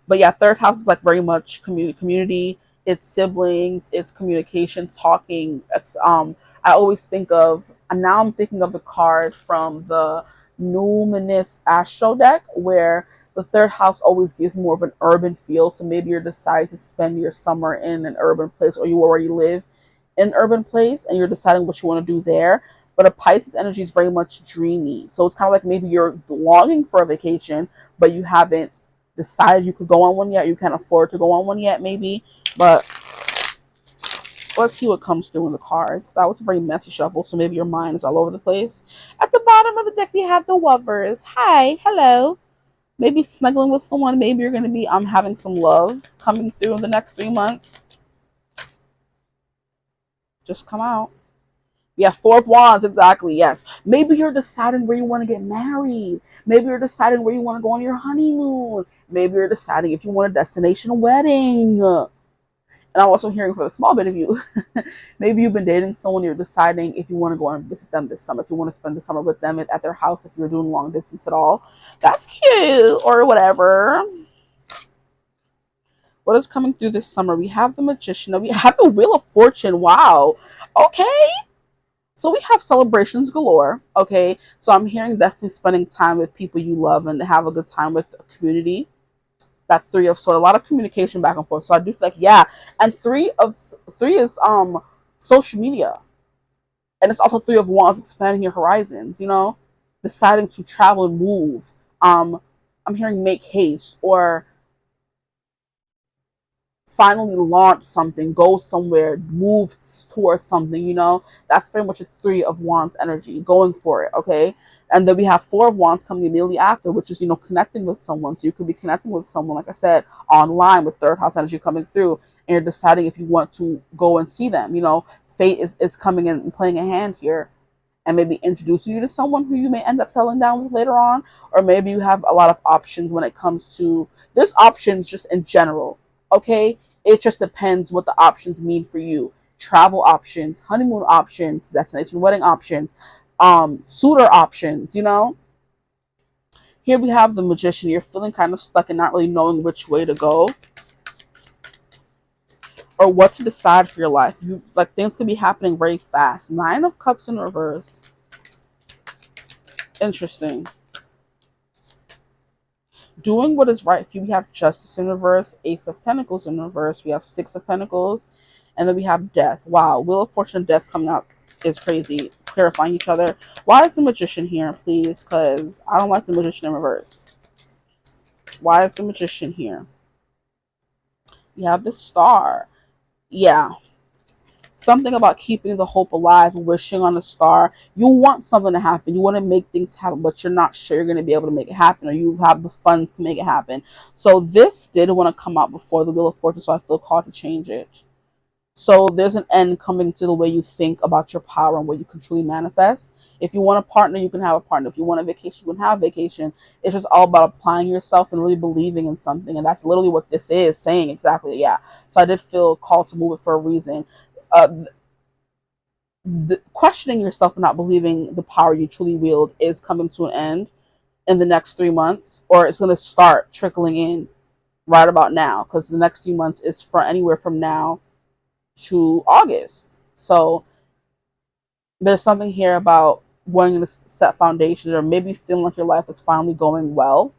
But yeah, 3rd house is like very much community, it's siblings, it's communication, talking. It's I always think of, and now I'm thinking of the card from the Numinous Astro deck, where the 3rd house always gives more of an urban feel. So maybe you're deciding to spend your summer in an urban place, or you already live in an urban place and you're deciding what you want to do there. But a Pisces energy is very much dreamy. So it's kind of like maybe you're longing for a vacation, but you haven't decided you could go on one yet. You can't afford to go on one yet, maybe. But let's see what comes through in the cards. That was a very messy shuffle, so maybe your mind is all over the place. At the bottom of the deck, we have the Lovers. Hi, hello. Maybe snuggling with someone. Maybe you're going to be having some love coming through in the next 3 months. Just come out. Yeah, 4 of Wands, exactly, yes. Maybe you're deciding where you want to get married. Maybe you're deciding where you want to go on your honeymoon. Maybe you're deciding if you want a destination wedding. And I'm also hearing for the small bit of you, maybe you've been dating someone, you're deciding if you want to go and visit them this summer, if you want to spend the summer with them at their house, if you're doing long distance at all. That's cute, or whatever. What is coming through this summer? We have the Magician. We have the Wheel of Fortune. Wow. Okay. So we have celebrations galore. Okay. So I'm hearing definitely spending time with people you love and have a good time with a community. That's 3 of Swords. A lot of communication back and forth. So I do feel like, yeah. And 3 is social media. And it's also 3 of Wands, expanding your horizons, you know, deciding to travel and move. I'm hearing make haste, or finally launch something, go somewhere, move towards something, you know. That's very much a 3 of Wands energy, going for it, okay? And then we have 4 of Wands coming immediately after, which is, you know, connecting with someone. So you could be connecting with someone, like I said, online, with 3rd house energy coming through, and you're deciding if you want to go and see them. You know, fate is coming in and playing a hand here, and maybe introducing you to someone who you may end up settling down with later on. Or maybe you have a lot of options when it comes to, there's options just in general, okay? It just depends what the options mean for you. Travel options, honeymoon options, destination wedding options, suitor options, you know. Here we have the Magician. You're feeling kind of stuck and not really knowing which way to go or what to decide for your life. You, like, things can be happening very fast. 9 of Cups in reverse. Interesting. Doing what is right for you. We have Justice in reverse, Ace of Pentacles in reverse. We have 6 of Pentacles, and then we have Death. Wow, Wheel of Fortune and Death coming out is crazy, clarifying each other. Why is the Magician here, please? Because I don't like the Magician in reverse. Why is the Magician here? You have the Star. Yeah. Something about keeping the hope alive, wishing on a star. You want something to happen. You want to make things happen, but you're not sure you're going to be able to make it happen, or you have the funds to make it happen. So this did want to come out before the Wheel of Fortune, so I feel called to change it. So there's an end coming to the way you think about your power and what you can truly manifest. If you want a partner, you can have a partner. If you want a vacation, you can have a vacation. It's just all about applying yourself and really believing in something. And that's literally what this is saying exactly. Yeah. So I did feel called to move it for a reason. Questioning yourself and not believing the power you truly wield is coming to an end in the next 3 months, or it's going to start trickling in right about now, because the next few months is for anywhere from now to August. So there's something here about wanting to set foundations, or maybe feeling like your life is finally going well.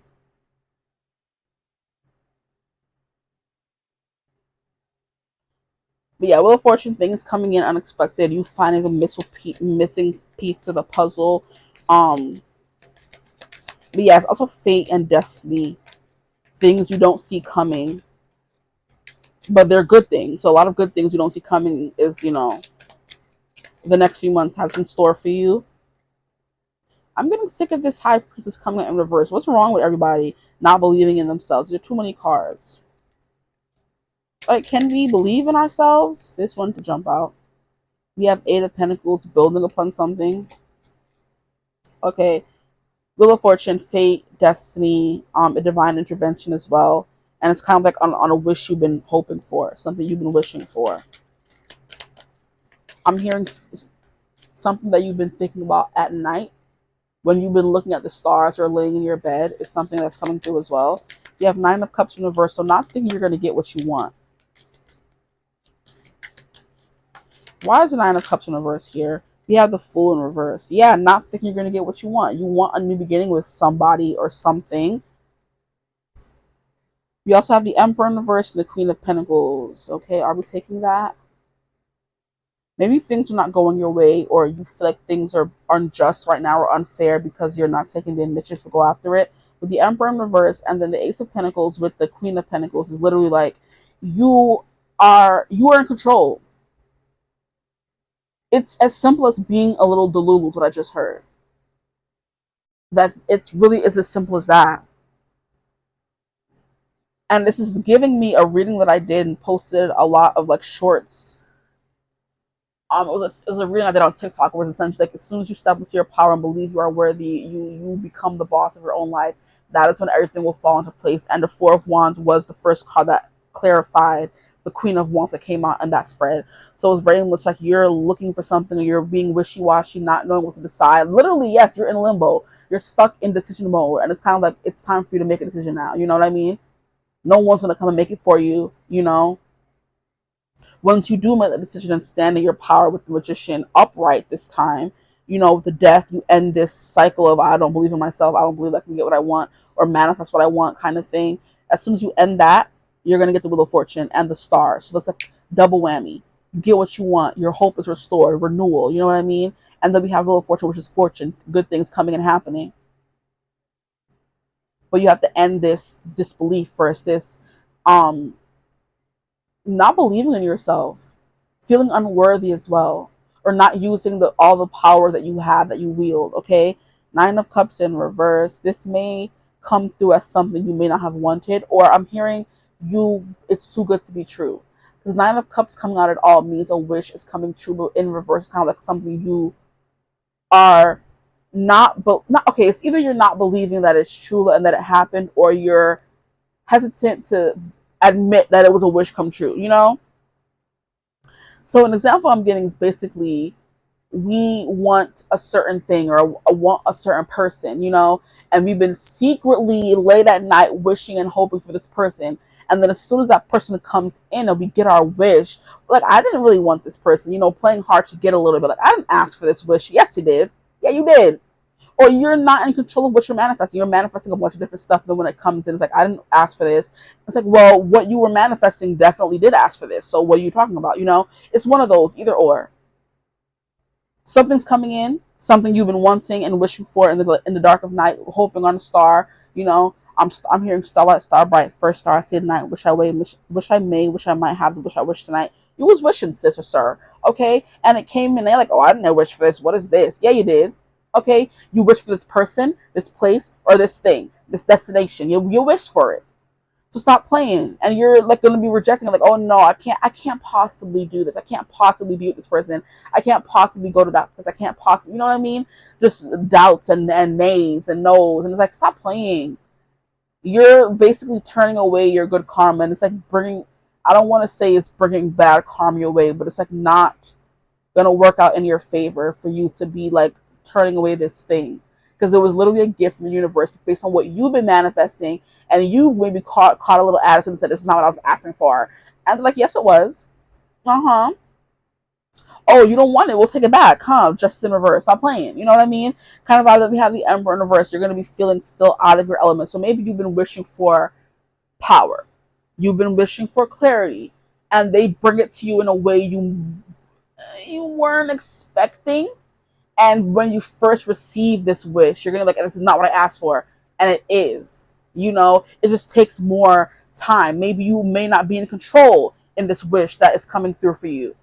But yeah, Wheel of Fortune, things coming in unexpected. You finding a missing piece to the puzzle. But yeah, it's also fate and destiny. Things you don't see coming, but they're good things. So a lot of good things you don't see coming is, the next few months has in store for you. I'm getting sick of this High Priestess coming in reverse. What's wrong with everybody not believing in themselves? There are too many cards. Like, can we believe in ourselves? This one to jump out. We have Eight of Pentacles, building upon something. Okay. Wheel of Fortune, fate, destiny, a divine intervention as well. And it's kind of like on a wish you've been hoping for, something you've been wishing for. I'm hearing something that you've been thinking about at night when you've been looking at the stars or laying in your bed is something that's coming through as well. You have Nine of Cups in reverse, so not thinking you're going to get what you want. Why is the Nine of Cups in reverse here? You have the Fool in reverse. Yeah, not thinking you're going to get what you want. You want a new beginning with somebody or something. You also have the Emperor in reverse and the Queen of Pentacles. Okay, are we taking that? Maybe things are not going your way, or you feel like things are unjust right now or unfair because you're not taking the initiative to go after it. With the Emperor in reverse and then the Ace of Pentacles with the Queen of Pentacles is literally like you are in control. It's as simple as being a little delulu, is what I just heard. That it's really is as simple as that. And this is giving me a reading that I did and posted a lot of like shorts. It was a reading I did on TikTok where it's essentially like as soon as you step into your power and believe you are worthy, you become the boss of your own life. That is when everything will fall into place. And the Four of Wands was the first card that clarified the Queen of Wands that came out in that spread. So it's very much like you're looking for something, or you're being wishy-washy, not knowing what to decide. Literally, yes, you're in limbo. You're stuck in decision mode. And it's kind of like it's time for you to make a decision now. You know what I mean? No one's going to come and make it for you, Once you do make the decision and stand in your power with the Magician upright this time, with the Death, you end this cycle of I don't believe in myself, I don't believe I can get what I want or manifest what I want kind of thing. As soon as you end that, you're going to get the Wheel of Fortune and the Star. So it's like double whammy. You get what you want. Your hope is restored, renewal. You know what I mean? And then we have Wheel of Fortune, which is fortune, good things coming and happening. But you have to end this disbelief first, this not believing in yourself, feeling unworthy as well, or not using all the power that you have, that you wield. Okay, Nine of Cups in reverse. This may come through as something you may not have wanted, or I'm hearing it's too good to be true, because Nine of Cups coming out at all means a wish is coming true, but in reverse, kind of like something you are not okay. It's either you're not believing that it's true and that it happened, or you're hesitant to admit that it was a wish come true. So an example I'm getting is basically we want a certain thing, or want a certain person, and we've been secretly late at night wishing and hoping for this person. And then as soon as that person comes in and we get our wish, like, I didn't really want this person, playing hard to get a little bit. Like, I didn't ask for this wish. Yes, you did. Yeah, you did. Or you're not in control of what you're manifesting. You're manifesting a bunch of different stuff. Then when it comes in, it's like, I didn't ask for this. It's like, well, what you were manifesting definitely did ask for this. So what are you talking about? It's one of those, either or. Something's coming in, something you've been wanting and wishing for in the dark of night, hoping on a star. You know, I'm hearing starlight, star bright, first star I see tonight. Wish I may, wish I might have the wish I wish tonight. You was wishing, sis or sir, okay? And it came in. They're like, oh, I didn't wish for this. What is this? Yeah, you did. Okay, you wish for this person, this place, or this thing, this destination. You wish for it. So stop playing. And you're like going to be rejecting, like, oh no, I can't possibly do this. I can't possibly be with this person. I can't possibly go to that place. I can't possibly, you know what I mean? Just doubts and nays and no's. And it's like, stop playing. You're basically turning away your good karma. And it's like I don't want to say it's bringing bad karma your way, but it's like not going to work out in your favor for you to be like turning away this thing. Because it was literally a gift from the universe based on what you've been manifesting, and you maybe caught a little attitude and said, "This is not what I was asking for." And they're like, "Yes, it was." Oh, you don't want it? We'll take it back, huh? Just in reverse. Stop playing. You know what I mean? Kind of either we have the Emperor in reverse, you're going to be feeling still out of your element. So maybe you've been wishing for power, you've been wishing for clarity, and they bring it to you in a way you weren't expecting. And when you first receive this wish, you're going to be like, this is not what I asked for. And it is. You know, it just takes more time. Maybe you may not be in control in this wish that is coming through for you.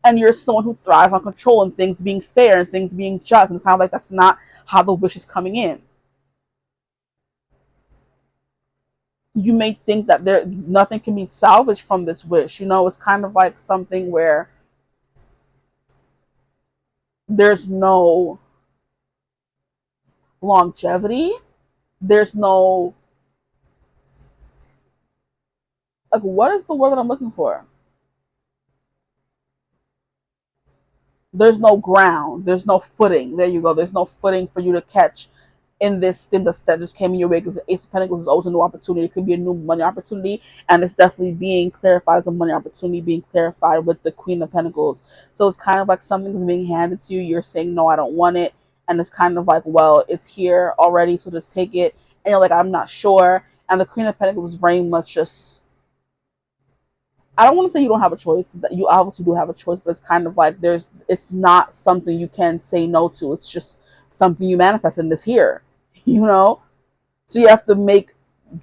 And you're someone who thrives on control and things being fair and things being just. And it's kind of like that's not how the wish is coming in. You may think that nothing can be salvaged from this wish. You know, it's kind of like something where there's no longevity. There's no, like, what is the word that I'm looking for? There's no ground. There's no footing. There you go. There's no footing for you to catch in this thing that just came in your way, because the Ace of Pentacles is always a new opportunity. It could be a new money opportunity, and it's definitely being clarified as a money opportunity, being clarified with the Queen of Pentacles. So it's kind of like something's being handed to you. You're saying, no, I don't want it. And it's kind of like, well, it's here already, so just take it. And you're like, I'm not sure. And the Queen of Pentacles is very much just, I don't want to say you don't have a choice, because you obviously do have a choice, but it's kind of like it's not something you can say no to. It's just something you manifest in this here, you know? So you have to make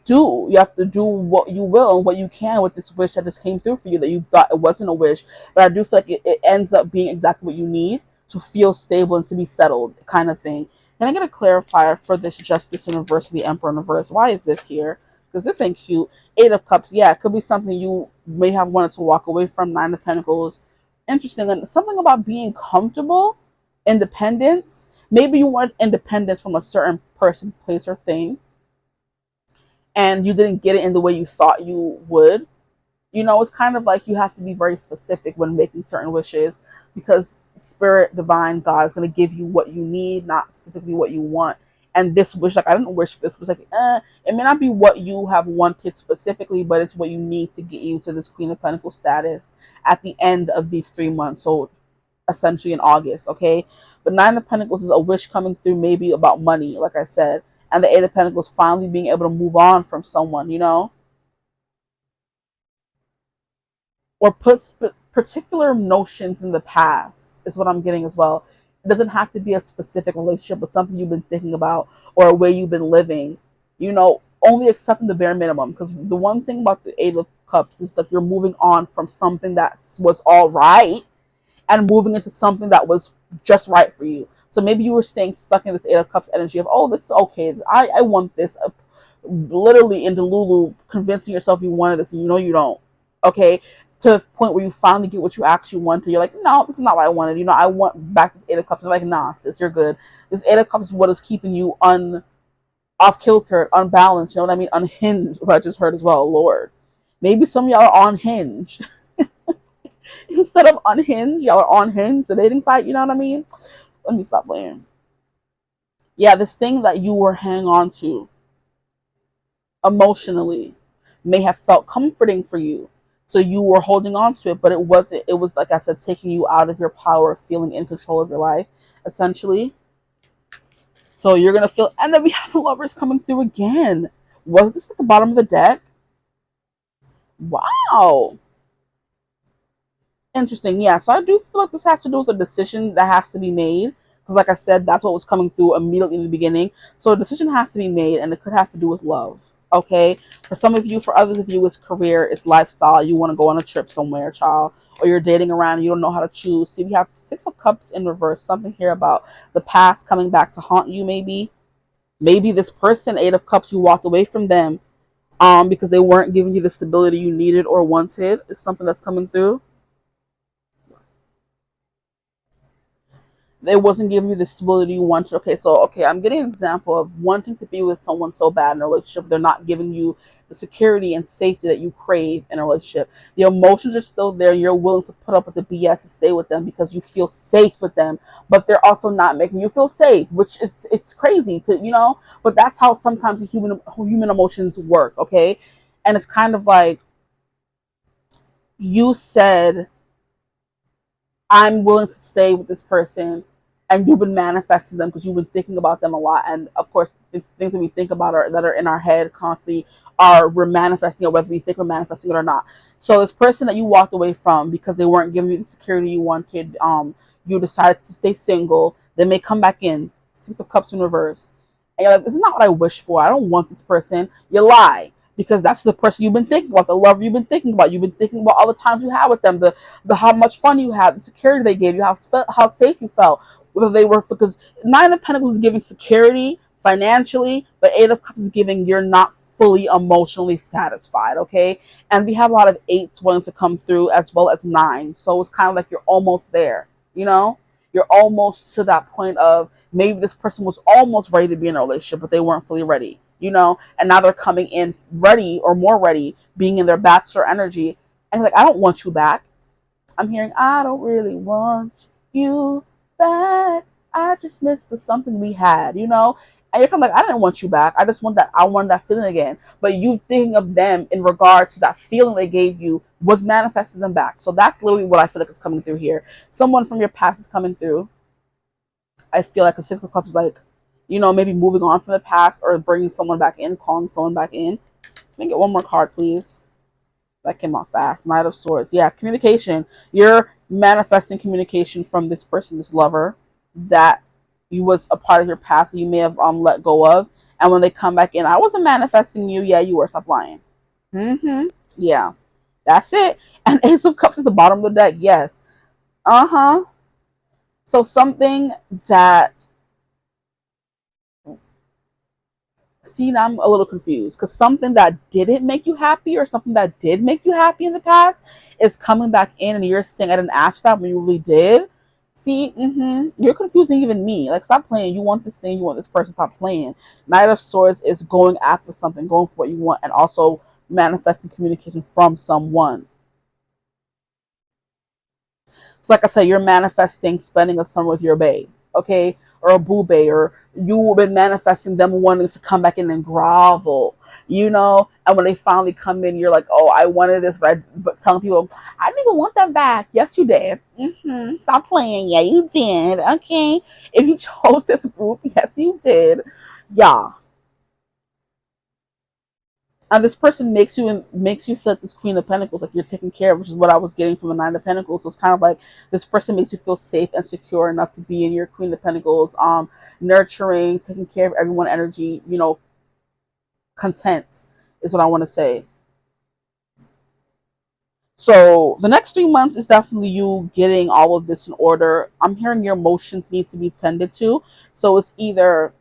do. You have to do what you will and what you can with this wish that just came through for you that you thought it wasn't a wish. But I do feel like it ends up being exactly what you need to feel stable and to be settled, kind of thing. Can I get a clarifier for this Justice in reverse, the Emperor in reverse? Why is this here? Because this ain't cute. Eight of Cups, yeah, it could be something you may have wanted to walk away from. Nine of Pentacles, interesting. And something about being comfortable, independence. Maybe you wanted independence from a certain person, place, or thing, and you didn't get it in the way you thought you would. You know, it's kind of like you have to be very specific when making certain wishes, because Spirit, Divine, God is going to give you what you need, not specifically what you want. And this wish, like, I didn't wish for this. It was like, it may not be what you have wanted specifically, but it's what you need to get you to this Queen of Pentacles status at the end of these 3 months. So essentially in August, okay? But Nine of Pentacles is a wish coming through, maybe about money, like I said. And the Eight of Pentacles finally being able to move on from someone, you know? Or put particular notions in the past is what I'm getting as well. It doesn't have to be a specific relationship, but something you've been thinking about or a way you've been living. You know, only accepting the bare minimum. Because the one thing about the Eight of Cups is that you're moving on from something that was all right and moving into something that was just right for you. So maybe you were staying stuck in this Eight of Cups energy of, oh, this is okay. I want this. Literally in Delulu, convincing yourself you wanted this and you know you don't. Okay? To the point where you finally get what you actually wanted. You're like, no, this is not what I wanted. You know, I want back this Eight of Cups. You're like, nah, sis, you're good. This Eight of Cups is what is keeping you off kilter, unbalanced. You know what I mean? Unhinged, what I just heard as well. Lord. Maybe some of y'all are on Hinge. Instead of unhinged, y'all are on Hinge, the dating site. You know what I mean? Let me stop playing. Yeah, this thing that you were hanging on to emotionally may have felt comforting for you. So you were holding on to it, but it wasn't. It was, like I said, taking you out of your power, feeling in control of your life, essentially. So you're going to feel, and then we have the Lovers coming through again. Was this at the bottom of the deck? Wow. Interesting. Yeah. So I do feel like this has to do with a decision that has to be made. Because, like I said, that's what was coming through immediately in the beginning. So a decision has to be made, and it could have to do with love. Okay. For some of you, for others of you, it's career, it's lifestyle. You want to go on a trip somewhere, child, or you're dating around and you don't know how to choose. See, we have Six of Cups in reverse. Something here about the past coming back to haunt you, maybe. Maybe this person, Eight of Cups, you walked away from them because they weren't giving you the stability you needed or wanted, is something that's coming through. It wasn't giving you the stability you wanted. Okay, so I'm getting an example of wanting to be with someone so bad in a relationship. They're not giving you the security and safety that you crave in a relationship. The emotions are still there. You're willing to put up with the BS and stay with them because you feel safe with them, but they're also not making you feel safe, which is, it's crazy to, but that's how sometimes the human emotions work, okay? And it's kind of like you said, I'm willing to stay with this person, and you've been manifesting them because you've been thinking about them a lot. And of course, things that we think about that are in our head constantly we're manifesting it, whether we think we're manifesting it or not. So this person that you walked away from because they weren't giving you the security you wanted, you decided to stay single. They may come back in, Six of Cups in reverse, and you're like, this is not what I wish for. I don't want this person. You lie. Because that's the person you've been thinking about, the lover you've been thinking about. You've been thinking about all the times you had with them, the how much fun you had, the security they gave you, how safe you felt. Whether they were, because Nine of Pentacles is giving security financially, but Eight of Cups is giving you're not fully emotionally satisfied. Okay, and we have a lot of eights wanting to come through as well as nine, so it's kind of like you're almost there. You're almost to that point of maybe this person was almost ready to be in a relationship, but they weren't fully ready. And now they're coming in ready or more ready, being in their bachelor energy. And like, I don't want you back. I'm hearing, I don't really want you back. I just missed the something we had, And you're kind of like, I didn't want you back. I wanted that feeling again. But you thinking of them in regard to that feeling they gave you was manifesting them back. So that's literally what I feel like is coming through here. Someone from your past is coming through. I feel like a Six of Cups is like, maybe moving on from the past or bringing someone back in, calling someone back in. Let me get one more card, please. That came out fast. Knight of Swords. Yeah, communication. You're manifesting communication from this person, this lover, that you was a part of your past that you may have let go of. And when they come back in, I wasn't manifesting you. Yeah, you were. Stop lying. Yeah, that's it. And Ace of Cups at the bottom of the deck. Yes. So something that, see, now I'm a little confused because something that didn't make you happy or something that did make you happy in the past is coming back in, and you're saying I didn't ask that when you really did. See, you're confusing even me. Like, stop playing. You want this thing, you want this person, stop playing. Knight of Swords is going after something, going for what you want, and also manifesting communication from someone. So like I said, you're manifesting spending a summer with your bae, okay? Or a boo bae, or you've been manifesting them wanting to come back in and grovel, And when they finally come in, you're like, oh, I wanted this, but telling people, I didn't even want them back. Yes, you did. Stop playing. Yeah, you did. Okay. If you chose this group, yes, you did. Yeah. And this person makes you feel like this Queen of Pentacles, like you're taken care of, which is what I was getting from the Nine of Pentacles. So it's kind of like this person makes you feel safe and secure enough to be in your Queen of Pentacles, nurturing, taking care of everyone, energy, content is what I want to say. So the next 3 months is definitely you getting all of this in order. I'm hearing your emotions need to be tended to. So it's either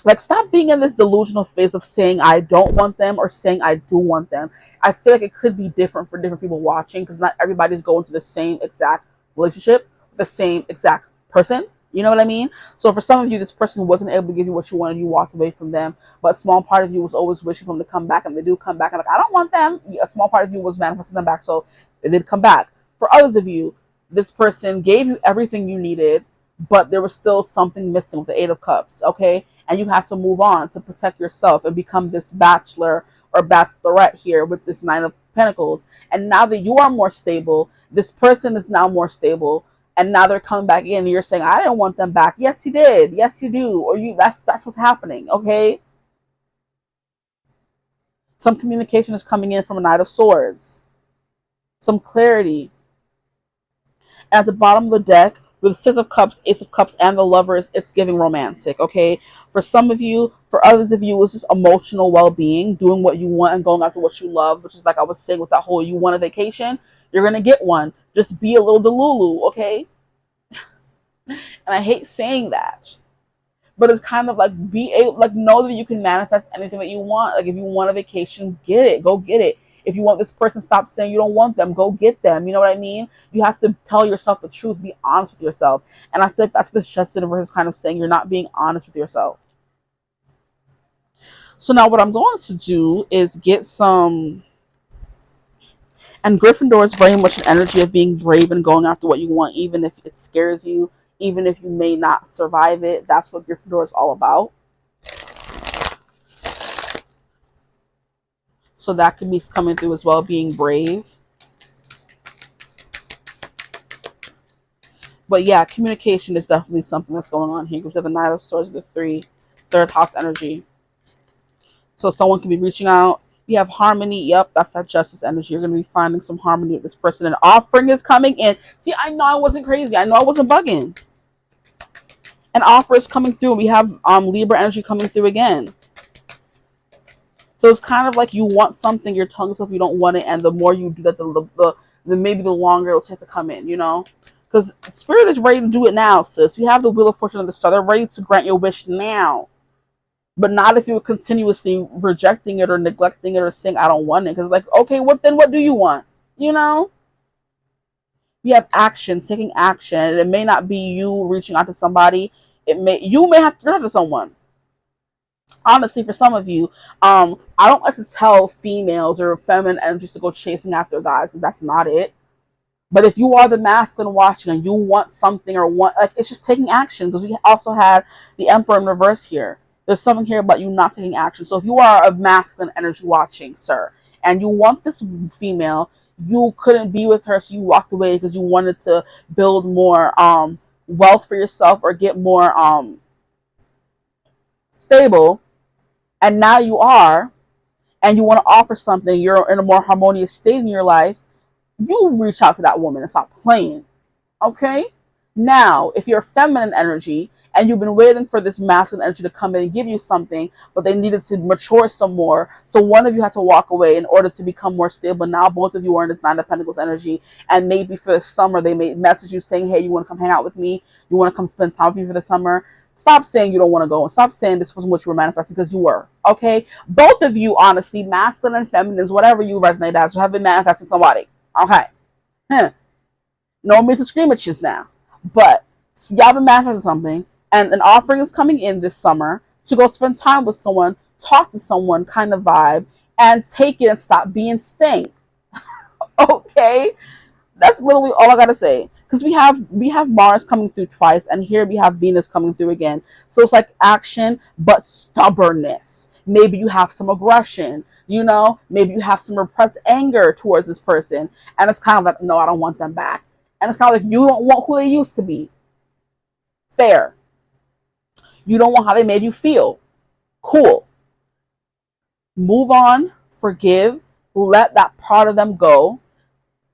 like, stop being in this delusional phase of saying I don't want them or saying I do want them. I feel like it could be different for different people watching because not everybody's going to the same exact relationship with the same exact person. You know what I mean? So for some of you, this person wasn't able to give you what you wanted. You walked away from them. But a small part of you was always wishing for them to come back. And they do come back. And like, I don't want them. A small part of you was manifesting them back. So they did come back. For others of you, this person gave you everything you needed, but there was still something missing with the Eight of Cups. Okay? And you have to move on to protect yourself and become this bachelor or bachelorette here with this Nine of Pentacles. And now that you are more stable, this person is now more stable, and now they're coming back in and you're saying, I didn't want them back. Yes, you did. Yes, you do. Or that's what's happening. Okay. Some communication is coming in from a Knight of Swords. Some clarity. And at the bottom of the deck, with Six of Cups, Ace of Cups, and the Lovers, it's giving romantic, okay? For some of you, for others of you, it's just emotional well-being, doing what you want and going after what you love, which is like I was saying with that whole you want a vacation, you're going to get one. Just be a little delulu, okay? And I hate saying that. But it's kind of like be able, like know that you can manifest anything that you want. Like if you want a vacation, get it. Go get it. If you want this person, stop saying you don't want them. Go get them. You know what I mean? You have to tell yourself the truth. Be honest with yourself. And I feel like that's the stress universe is kind of saying you're not being honest with yourself. So now what I'm going to do is get some. And Gryffindor is very much an energy of being brave and going after what you want, even if it scares you, even if you may not survive it. That's what Gryffindor is all about. So that could be coming through as well, being brave. But yeah, communication is definitely something that's going on here. Because we have the Knight of Swords, the third house energy. So someone can be reaching out. You have harmony. Yep, that's that justice energy. You're going to be finding some harmony with this person. An offering is coming in. See, I know I wasn't crazy. I know I wasn't bugging. An offer is coming through. We have Libra energy coming through again. So it's kind of like you want something, you're telling yourself you don't want it, and the more you do that, the maybe the longer it'll take to come in, you know? Because Spirit is ready to do it now, sis. You have the Wheel of Fortune and the Star. They're ready to grant your wish now. But not if you're continuously rejecting it or neglecting it or saying, I don't want it. Because like, okay, what do you want? You know? You have action, taking action. And it may not be you reaching out to somebody. You may have to reach out to someone. Honestly, for some of you, I don't like to tell females or feminine energies to go chasing after guys. That's not it. But if you are the masculine watching and you want something or want, like, it's just taking action. Because we also had the Emperor in reverse here. There's something here about you not taking action. So if you are a masculine energy watching, sir, and you want this female, you couldn't be with her, so you walked away because you wanted to build more wealth for yourself or get more stable. And now you are, and you want to offer something, you're in a more harmonious state in your life, you reach out to that woman and stop playing. Okay? Now, if you're feminine energy and you've been waiting for this masculine energy to come in and give you something, but they needed to mature some more, so one of you had to walk away in order to become more stable. Now both of you are in this Nine of Pentacles energy, and maybe for the summer they may message you saying, hey, you want to come hang out with me? You want to come spend time with me for the summer? Stop saying you don't want to go, and stop saying this wasn't what you were manifesting, because you were. Okay? Both of you, honestly, masculine and feminines, whatever you resonate as, have been manifesting somebody. Okay? No need to scream at you now. But y'all been manifesting something, and an offering is coming in this summer to go spend time with someone, talk to someone, kind of vibe, and take it and stop being stank. Okay? That's literally all I gotta say. Because we have Mars coming through twice, and here we have Venus coming through again. So it's like action, but stubbornness. Maybe you have some aggression, you know? Maybe you have some repressed anger towards this person. And it's kind of like, no, I don't want them back. And it's kind of like, you don't want who they used to be. Fair. You don't want how they made you feel. Cool. Move on, forgive, let that part of them go.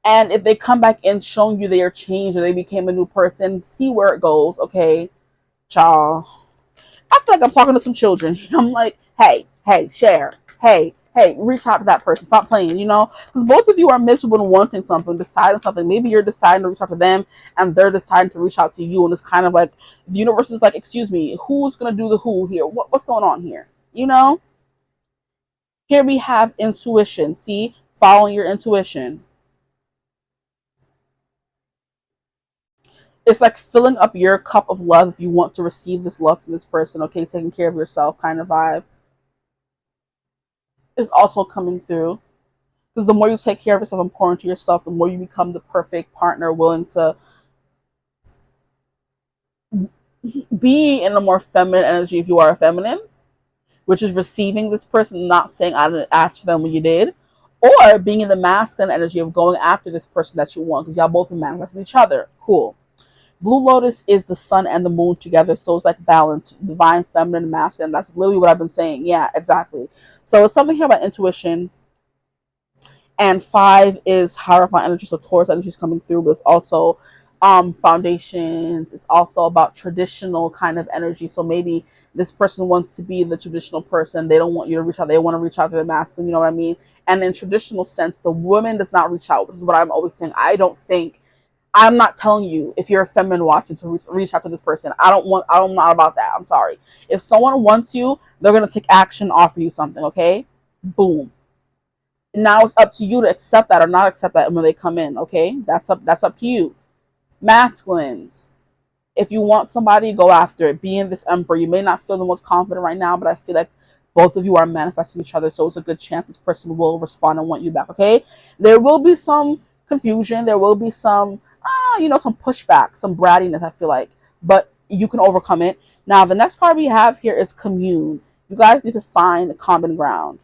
And if they come back in showing you they are changed or they became a new person, see where it goes, okay? Child. I feel like I'm talking to some children. I'm like, hey, share. Hey, reach out to that person. Stop playing, you know? Because both of you are miserable and wanting something, deciding something. Maybe you're deciding to reach out to them and they're deciding to reach out to you. And it's kind of like, the universe is like, excuse me, who's going to do the who here? What's going on here? You know? Here we have intuition. See? Following your intuition. It's like filling up your cup of love if you want to receive this love from this person, okay? Taking care of yourself kind of vibe is also coming through. Because the more you take care of yourself and pour into yourself, the more you become the perfect partner willing to be in a more feminine energy if you are a feminine, which is receiving this person, not saying I didn't ask for them when you did, or being in the masculine energy of going after this person that you want because y'all both are manifesting each other. Cool. Blue Lotus is the sun and the moon together, so it's like balance, divine, feminine, masculine. That's literally what I've been saying. Yeah, exactly. So it's something here about intuition. And 5 is Hierophant energy, so Taurus energy is coming through, but it's also foundations. It's also about traditional kind of energy. So maybe this person wants to be the traditional person. They don't want you to reach out. They want to reach out to the masculine. You know what I mean? And in traditional sense, the woman does not reach out, which is what I'm always saying. I don't think, I'm not telling you if you're a feminine watching to reach out to this person. I'm not about that. I'm sorry. If someone wants you, they're going to take action, offer you something. Okay. Boom. Now it's up to you to accept that or not accept that when they come in. Okay. That's up to you. Masculines, if you want somebody, go after it. Being this emperor, you may not feel the most confident right now, but I feel like both of you are manifesting each other, so it's a good chance this person will respond and want you back. Okay, there will be some confusion, there will be some some pushback, some brattiness, I feel like, but you can overcome it. Now the next card we have here is commune. You guys need to find a common ground.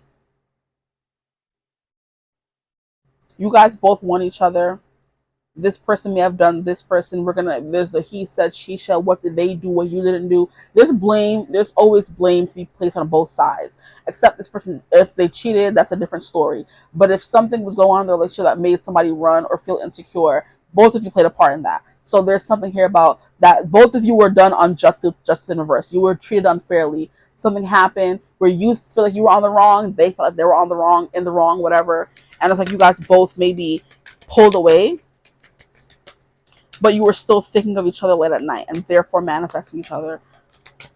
You guys both want each other. This person may have done this person. There's the he said, she said, what did they do, what you didn't do. There's blame. There's always blame to be placed on both sides. Except this person, if they cheated, that's a different story. But if something was going on in the relationship that made somebody run or feel insecure, both of you played a part in that. So there's something here about that both of you were done unjustly, justice in reverse. You were treated unfairly. Something happened where you feel like you were on the wrong, they felt like they were on the wrong, in the wrong, whatever. And it's like you guys both maybe pulled away, but you were still thinking of each other late at night and therefore manifesting each other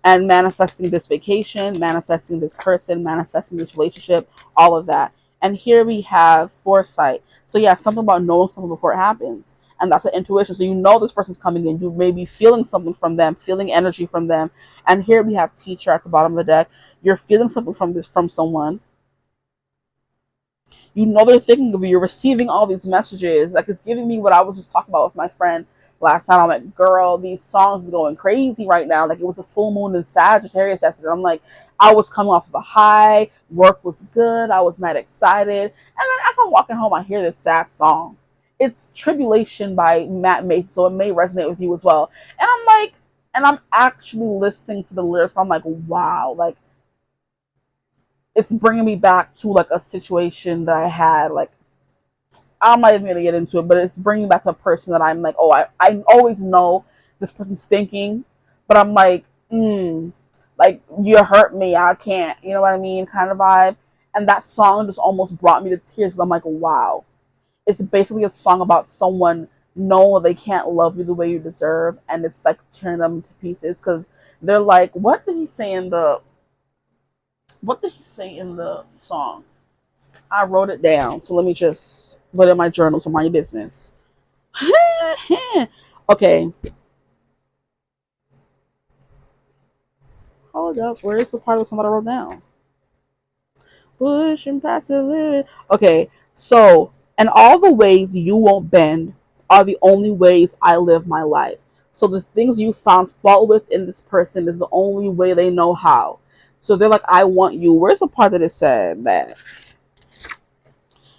and manifesting this vacation, manifesting this person, manifesting this relationship, all of that. And here we have foresight. So yeah, something about knowing something before it happens. And that's an intuition. So you know this person's coming in. You may be feeling something from them, feeling energy from them. And here we have teacher at the bottom of the deck. You're feeling something from someone. You know they're thinking of you. You're receiving all these messages. Like, it's giving me what I was just talking about with my friend last night. I'm like, girl, these songs are going crazy right now. Like, it was a full moon in Sagittarius yesterday. I'm like, I was coming off of a high. Work was good. I was mad excited. And then as I'm walking home, I hear this sad song. It's Tribulation by Matt Mason, so it may resonate with you as well. And I'm like, and I'm actually listening to the lyrics. I'm like, wow, like, it's bringing me back to like a situation that I had. Like, I'm not even gonna get into it, but it's bringing me back to a person that I'm like, oh, I always know this person's thinking, but I'm like, like, you hurt me, I can't, you know what I mean, kind of vibe. And that song just almost brought me to tears. I'm like, wow, it's basically a song about someone knowing they can't love you the way you deserve, and it's like tearing them to pieces because they're like, what did he say in the song? I wrote it down, so let me just put it in my journal, so mind your business. Okay. Hold up. Where is the part of the song that I wrote down? Pushing past the limit. Okay, so, and all the ways you won't bend are the only ways I live my life. So the things you found fault with in this person is the only way they know how. So they're like, I want you. Where's the part that it said that?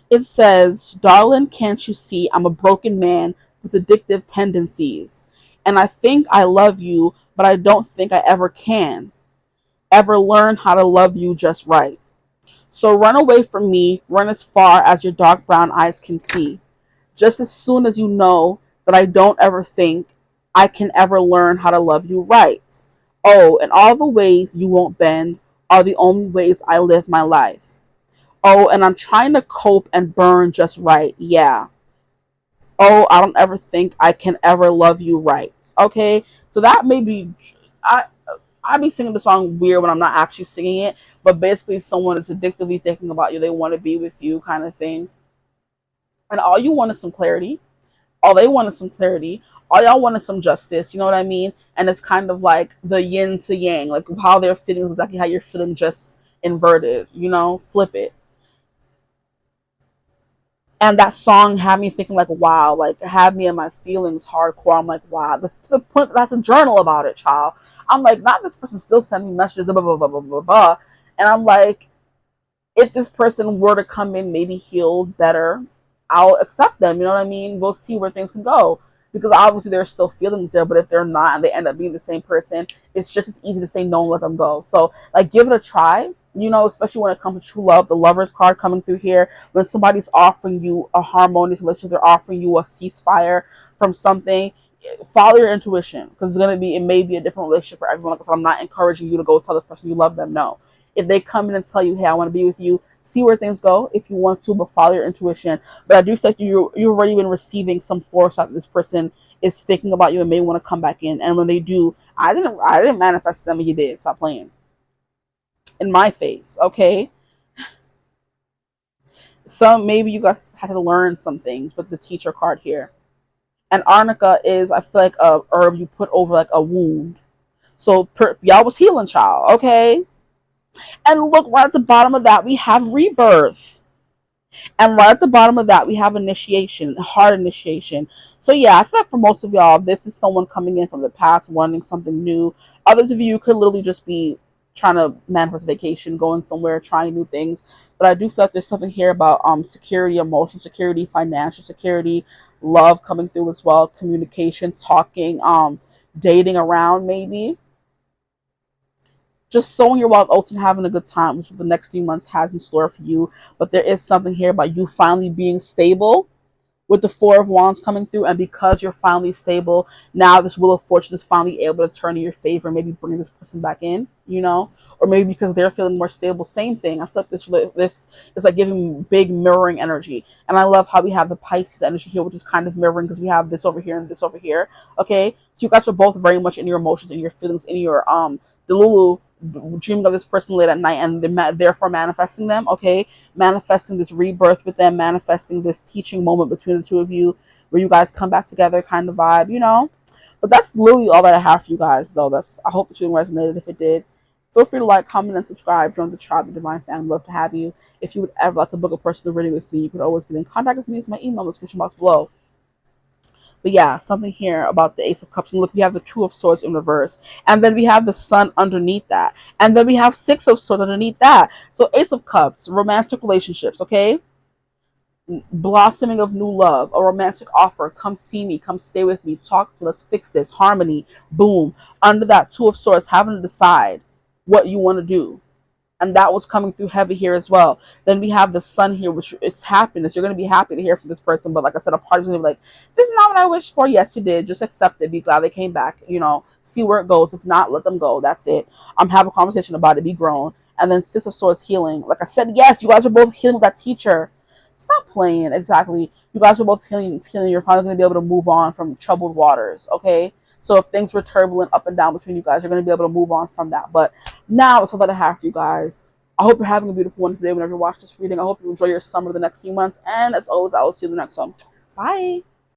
It says, darling, can't you see I'm a broken man with addictive tendencies? And I think I love you, but I don't think I ever can ever learn how to love you just right. So run away from me, run as far as your dark brown eyes can see. Just as soon as you know that I don't ever think I can ever learn how to love you right. Oh, and all the ways you won't bend are the only ways I live my life. Oh, and I'm trying to cope and burn just right. Yeah. Oh, I don't ever think I can ever love you right. Okay? So that may be, I be singing the song weird when I'm not actually singing it, but basically someone is addictively thinking about you. They want to be with you, kind of thing. And all you want is some clarity. All they want is some clarity. All y'all want is some justice. You know what I mean? And it's kind of like the yin to yang, like how they're feeling, exactly how you're feeling, just inverted. Flip it. And that song had me thinking, like, wow, like, had me in my feelings hardcore. I'm like, wow, to the point that I have to journal about it, child. I'm like, not this person still sending me messages, blah, blah, blah, blah, blah, blah. And I'm like, if this person were to come in maybe healed, better, I'll accept them. You know what I mean? We'll see where things can go. Because obviously there's still feelings there, but if they're not and they end up being the same person, it's just as easy to say no and let them go. So, like, give it a try, especially when it comes to true love. The Lover's card coming through here. When somebody's offering you a harmonious relationship, they're offering you a ceasefire from something. follow your intuition, because it may be a different relationship for everyone. Because I'm not encouraging you to go tell this person you love them. No, if they come in and tell you, hey, I want to be with you, see where things go if you want to, but follow your intuition. But I do feel like you've already been receiving some force that this person is thinking about you and may want to come back in. And when they do, I didn't manifest them, and you did. Stop playing in my face, okay? Some maybe you guys had to learn some things with the teacher card here. And arnica is, I feel like, a herb you put over like a wound. So y'all was healing, child, okay? And look, right at the bottom of that, we have rebirth. And right at the bottom of that, we have initiation, hard initiation. So yeah, I feel like for most of y'all, this is someone coming in from the past, wanting something new. Others of you could literally just be trying to manifest vacation, going somewhere, trying new things. But I do feel like there's something here about security, emotional security, financial security, love coming through as well, communication, talking, dating around maybe. Just sowing your wild oats and having a good time, which is what the next few months has in store for you. But there is something here about you finally being stable with the Four of Wands coming through. And because you're finally stable, now this Wheel of Fortune is finally able to turn in your favor, maybe bring this person back in, or maybe because they're feeling more stable. Same thing. I feel like this is like giving big mirroring energy. And I love how we have the Pisces energy here, which is kind of mirroring because we have this over here and this over here. Okay. So you guys are both very much in your emotions, in your feelings, in your Delulu, dreaming of this person late at night and therefore manifesting them, okay? Manifesting this rebirth with them, manifesting this teaching moment between the two of you where you guys come back together kind of vibe. But that's literally all that I have for you guys, though. I hope it resonated. If it did, feel free to like, comment, and subscribe. Join the tribe, the Divine Family. Love to have you. If you would ever like to book a personal reading with me, you could always get in contact with me. It's my email in the description box below. But yeah, something here about the Ace of Cups. And look, we have the Two of Swords in reverse. And then we have the Sun underneath that. And then we have Six of Swords underneath that. So Ace of Cups, romantic relationships, okay? Blossoming of new love, a romantic offer. Come see me. Come stay with me. Talk to me. Let's fix this. Harmony. Boom. Under that Two of Swords, having to decide what you want to do. And that was coming through heavy here as well. Then we have the Sun here, which it's happiness. You're going to be happy to hear from this person. But like I said, a party's going to be like, this is not what I wished for. Yes, you did. Just accept it. Be glad they came back. See where it goes. If not, let them go. That's it. Have a conversation about it. Be grown. And then Six of Swords, healing. Like I said, yes, you guys are both healing with that teacher. Stop playing. Exactly. You guys are both healing. You're finally going to be able to move on from troubled waters. Okay? So if things were turbulent up and down between you guys, you're going to be able to move on from that. But now that's all that I have for you guys. I hope you're having a beautiful one today whenever you watch this reading. I hope you enjoy your summer the next few months. And as always, I will see you in the next one. Bye.